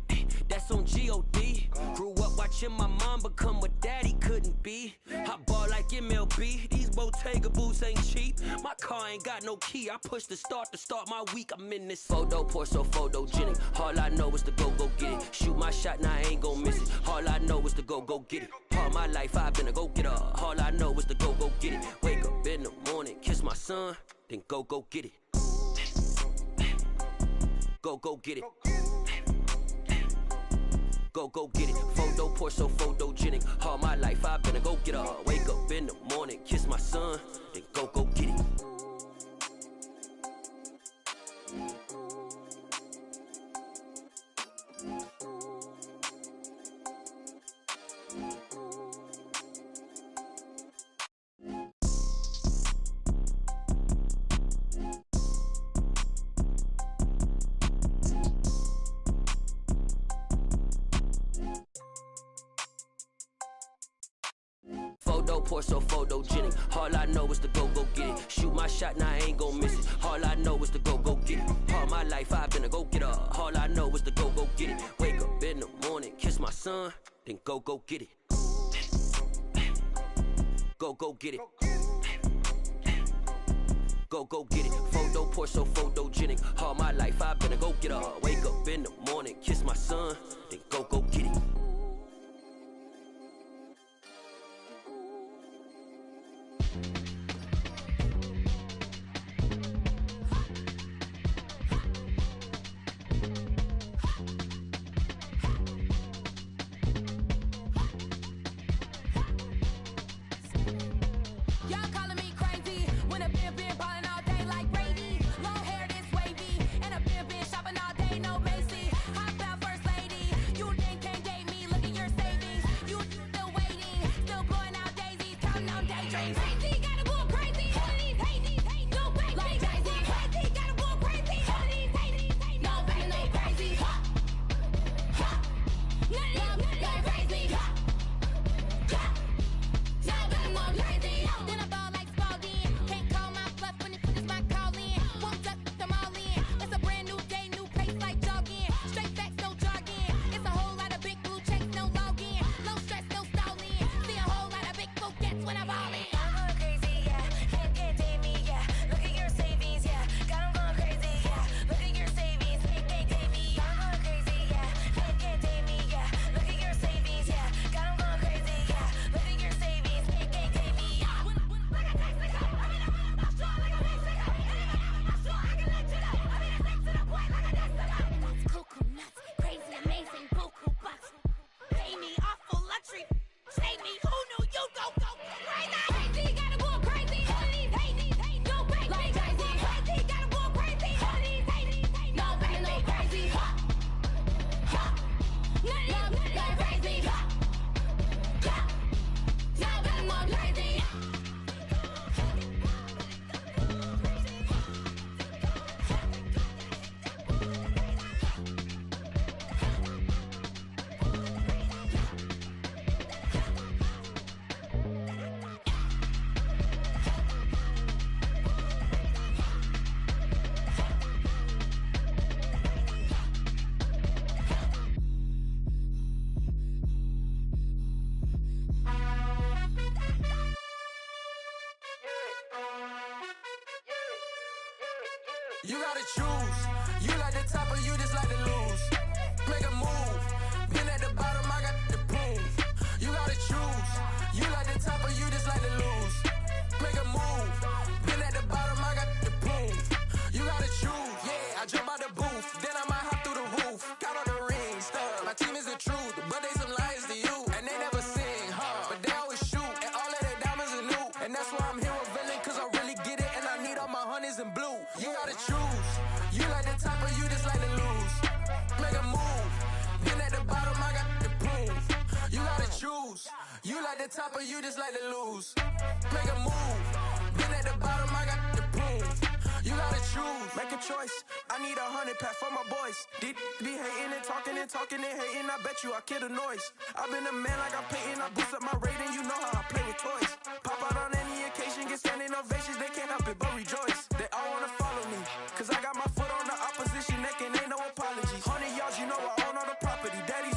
that's on G.O.D. Grew up watching my mom become what daddy couldn't be. I ball like MLB, these Bottega boots ain't cheap. My car ain't got no key, I push the start to start my week. I'm in this photo pour so photogenic. All I know is to go get it. Shoot my shot, now I ain't gon' miss it. All I know is to go get it. All my life I've been a go-getter. All I know is to go get it. Wake up in the morning, kiss my son, then go get it. Go get it. Go get it. Photo pour so photogenic. All my life I've been a go-getter. Wake up in the morning, kiss my son, then go get it. Photo pour so photogenic. All I know is to go get it. Shoot my shot, now I ain't gon' miss it. All I know is to go get it. All my life I've been a go-getter. All I know is to go get it. Wake up in the morning, kiss my son, then go get it. Go get it. Go get it. Photo pour so photogenic. All my life I've been a go-getter. Wake up in the morning, kiss my son, then go get it. You gotta choose. You like the top or you just like to lose. Make a move. Been at the bottom, I got the proof. You gotta choose. You like the top or you just like to lose. Make a move. Been at the bottom, I got the proof. You gotta choose. Yeah, I jump out the booth. Then I might hop through the roof. Count on the rings, stuff. My team is the truth, but they some liars to you. And they never sing, but they always shoot. And all of their diamonds are new. And that's why I'm here revealing, cause I really get it. And I need all my honeys in blue. You gotta choose. You like the top or you just like to lose. Make a move. Been at the bottom, I got the proof. You gotta choose. You like the top or you just like to lose. Make a move. Been at the bottom, I got the proof. You gotta choose. Make a choice. I need 100 pack for my boys. Be hating and talking and hating. I bet you I kill the noise. I've been a man like I'm Peyton. I boost up my rating. You know how I play with toys. Pop out on any occasion, get standing ovations. They can't help it but rejoice. They all wanna follow me, cause I got my foot on the opposition neck and ain't no apologies. 100 yards, you know I own all the property. Daddy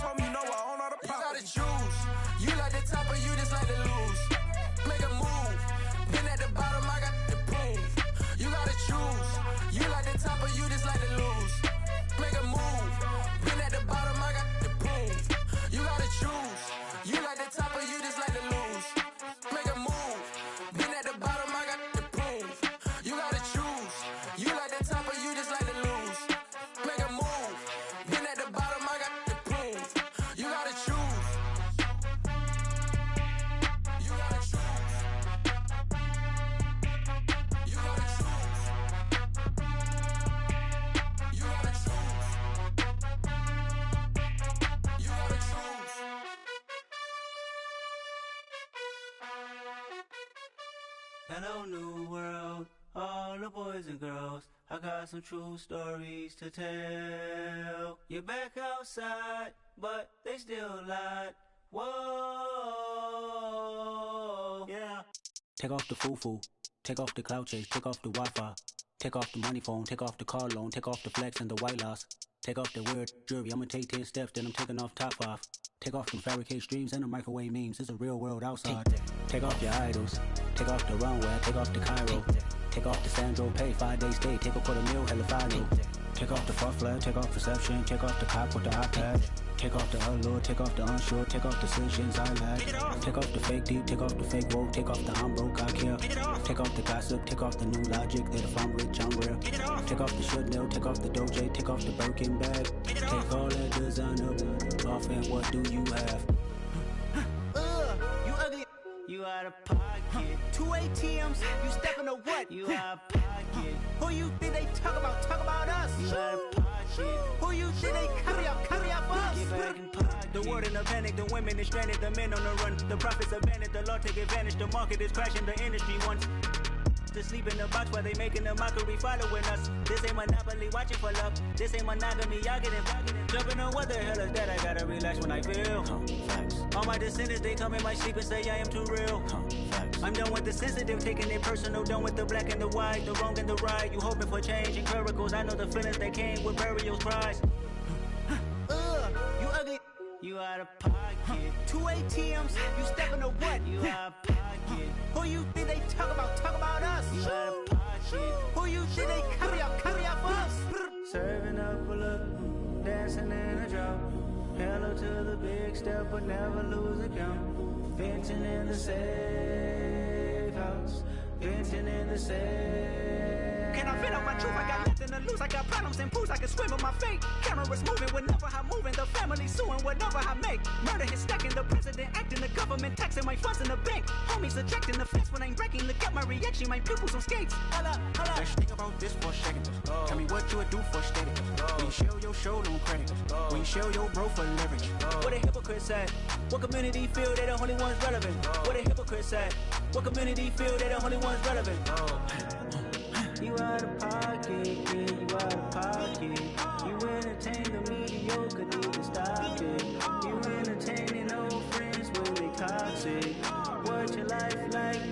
Hello, new world, all the boys and girls. I got some true stories to tell. You're back outside, but they still lied. Whoa, yeah. Take off the foo-foo, take off the cloud chase, take off the Wi-Fi, take off the money phone, take off the car loan, take off the flex and the white loss. Take off the weird jewelry, I'ma take 10 steps, then I'm taking off top 5. Take off them fabricated streams and the microwave memes, it's a real world outside. Take off your idols, take off the runway, take off the Cairo. Take off the Sandro pay, 5 days stay, take a quarter meal, hella final. Take off the fuck flag, take off perception, take off the cop with the iPad. Take off the allure, take off the unsure, take off decisions I lack. Take off the fake deep, take off the fake woke, take off the I'm broke, I care. Take off the gossip, take off the new logic that if I'm rich, I'm real. Take off the Chanel, take off the Doja, take off the Birkin bag. Take all that designer off and what do you have? You ugly. You out of pocket. 2 ATMs, you stepping to what? You out of pocket. Who you think they talk about? Talk about us. You out of pocket. Who you think they carry up for us? Get back in pocket. The world in a panic, the women is stranded, the men on the run. The profits abandoned, the law take advantage. The market is crashing, the industry wants to sleep in the box while they making a mockery following us. This ain't monopoly, watching for love. This ain't monogamy, y'all getting jumping on what the hell is that? I gotta relax when I feel. All my descendants, they come in my sleep and say I am too real. I'm done with the sensitive, taking it personal. Done with the black and the white, the wrong and the right. You hoping for change and miracles. I know the feelings that came with burial cries. You ugly. You out of pocket. 2 ATMs, you stepping to what? You out of pocket. Who you think they talk about? Talk about us. You out of pocket. Who you think they carry up for us? Serving up a look, dancing in a drop. Hello to the big step, but never lose a count. Venting in the safe house. Venting in the safe. Can I fit out my truth? I got nothing to lose. I got problems and pools. I can swim with my fate. Cameras moving whenever I'm moving. The family suing whatever I make. Murder is stacking. The president acting. The government taxing my funds in the bank. Homies attracting the fence when I'm breaking. Look at my reaction. My pupils on skates. Holla, holla. Let's think about this for a second. Tell me what you would do for static. When you show your show, no credit. When you show your bro for leverage. What a hypocrite said. What community feel they the only ones relevant? What a hypocrite said. What community feel they the only ones relevant? You out of pocket, yeah, you out of pocket. You entertain the mediocre, need to stop it. You entertaining old friends when they toxic. What your life like?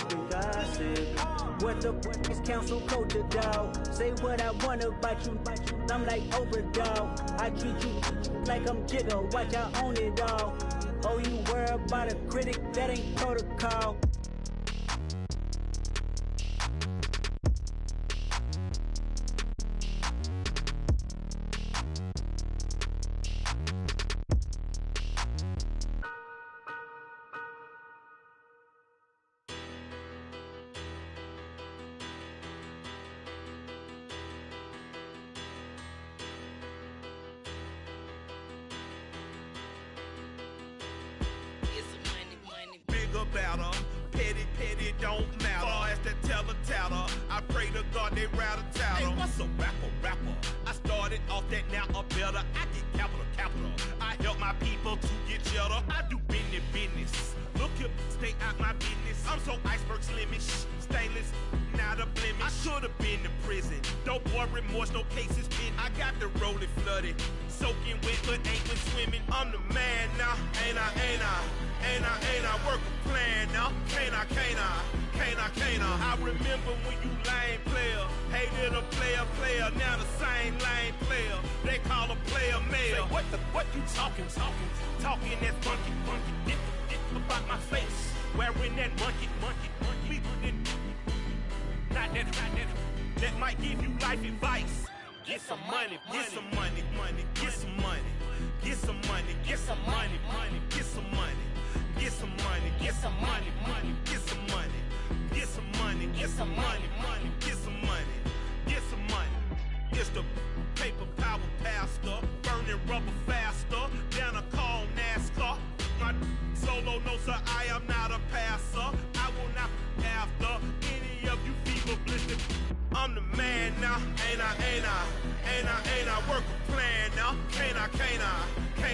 The gossip. What the fuck is council code to dog? Say what I want about you. I'm like overdog. I treat you like I'm Jigga. Watch I own it all. Oh, you worry about a critic? That ain't protocol. Petty don't matter. Far as that teller-tatter, I pray to God they rattle-tattle. Hey, what's a rapper? I started off that, now a better. I get capital. I help my people to get cheddar. I do business. Look here, stay out my business. I'm so iceberg slimish, stainless, not a blemish. I should've been to prison. Don't boy remorse, no cases pinned. I got the rolling flooded, soaking wet, but ain't been swimming. I'm the man now, ain't I? Work a plan now, can't I? I remember when you lame player, hated a player, now the same lame player. They call a player mayor. Say, what you talking that funky, dip about my face, wearing that monkey, not that might give you life advice. Get some money, get some money, get some money, get some money, get some money, get some money, get some money, get some money, get some money, get some money, get some money, get some money, get some money. It's the paper power pastor, burning rubber faster than a call NASCAR. My solo, no sir, I am not a passer. I will not after any of you fever blistered. I'm the man now, ain't I? Work a plan now, can't I?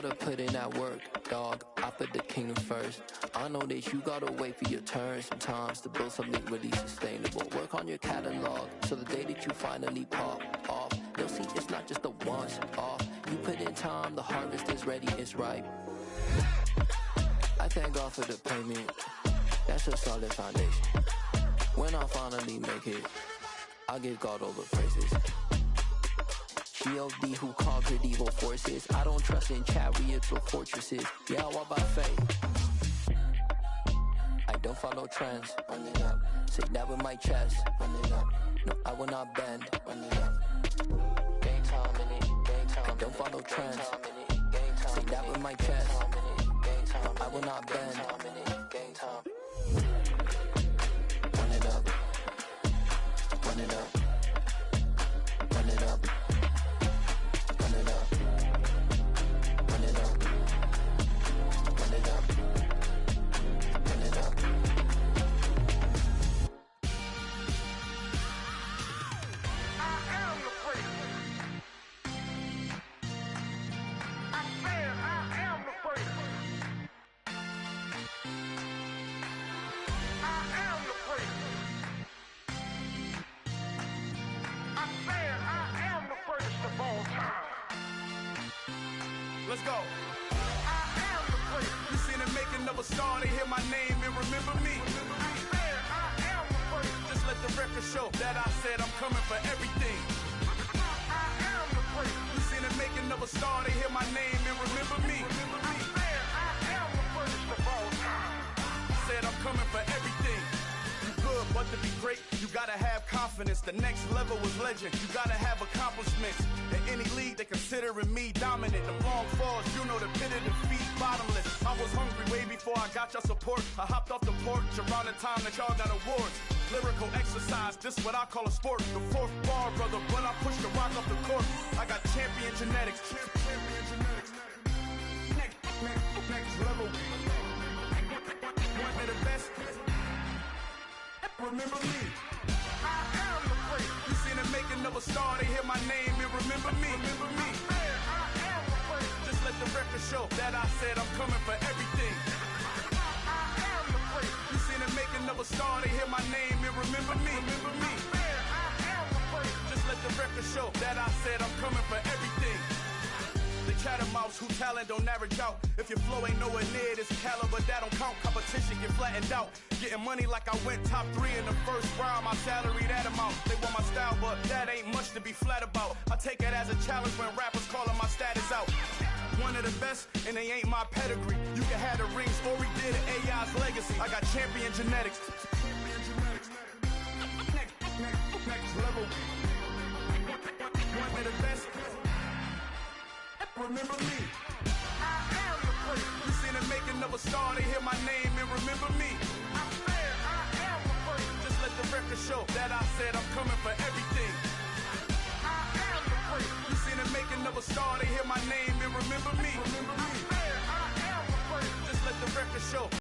gotta put in that work, dog. I put the kingdom first. I know that you gotta wait for your turn sometimes to build something really sustainable. Work on your catalog, so the day that you finally pop off, you'll see it's not just a once off. You put in time, the harvest is ready, it's ripe. I thank God for the payment. That's a solid foundation. When I finally make it, I'll give God all the praises. G.O.D. who conquered evil forces. I don't trust in chariots or fortresses. Yeah, I walk by faith. I don't follow trends. Run it up. Say that with my chest. Run it up. No, I will not bend. Run it up. Game time in it. Game time. I don't follow trends. Say that with my chest. No, I will not bend. Game time. Run it up. Run it up. Run it up. Run it up. Run it up. Run it up. Run it up. I am the freak. I said I am the freak. I am the freak. I said I am the greatest of all time. Let's go. I am the freak. You seen the making of a star, they hear my name and remember me. I said I am the freak. Just let the record show that I said I'm coming for everything. I am the freak. You seen the making of a star, they hear my name and remember me. I said I am the greatest of all time. Said I'm coming for everything. You good, but to be great, you gotta have confidence. The next level was legend. You gotta have accomplishments. In any league, they considering me dominant. The long falls, you know the pit of defeat, bottomless. I was hungry way before I got your support. I hopped off the porch around the time that y'all got awards. Lyrical exercise, this what I call a sport. The fourth bar, brother, when I push the rock off the court. I got champion genetics. Champion genetics. Next level. One of the best. Remember me. I am the freak. You seen the making of a star, they hear my name and remember me. Remember me. I said I am the freak. Just let the record show that I said I'm coming for everything. I am the freak. You seen the making of a star, they hear my name and remember me. Remember me. I said I am the freak. Just let the record show that I said I'm coming for everything. The chattermouths who talent don't average out. If your flow ain't nowhere near this caliber, that don't count. Competition get flattened out. Getting money like I went top 3 in the first round. My salary that amount. They want my style, but that ain't much to be flat about. I take it as a challenge when rappers calling my status out. One of the best, and they ain't my pedigree. You can have the rings, or we did it, AI's legacy. I got champion genetics. Next level. One of the best. Remember me. I am the freak. You seen the making of a star, they hear my name and remember me. I said I am the freak. Just let the record show that I said I'm coming for everything. I am the freak. You seen the making of a star, they hear my name and remember me. I said I am the freak. Just let the record show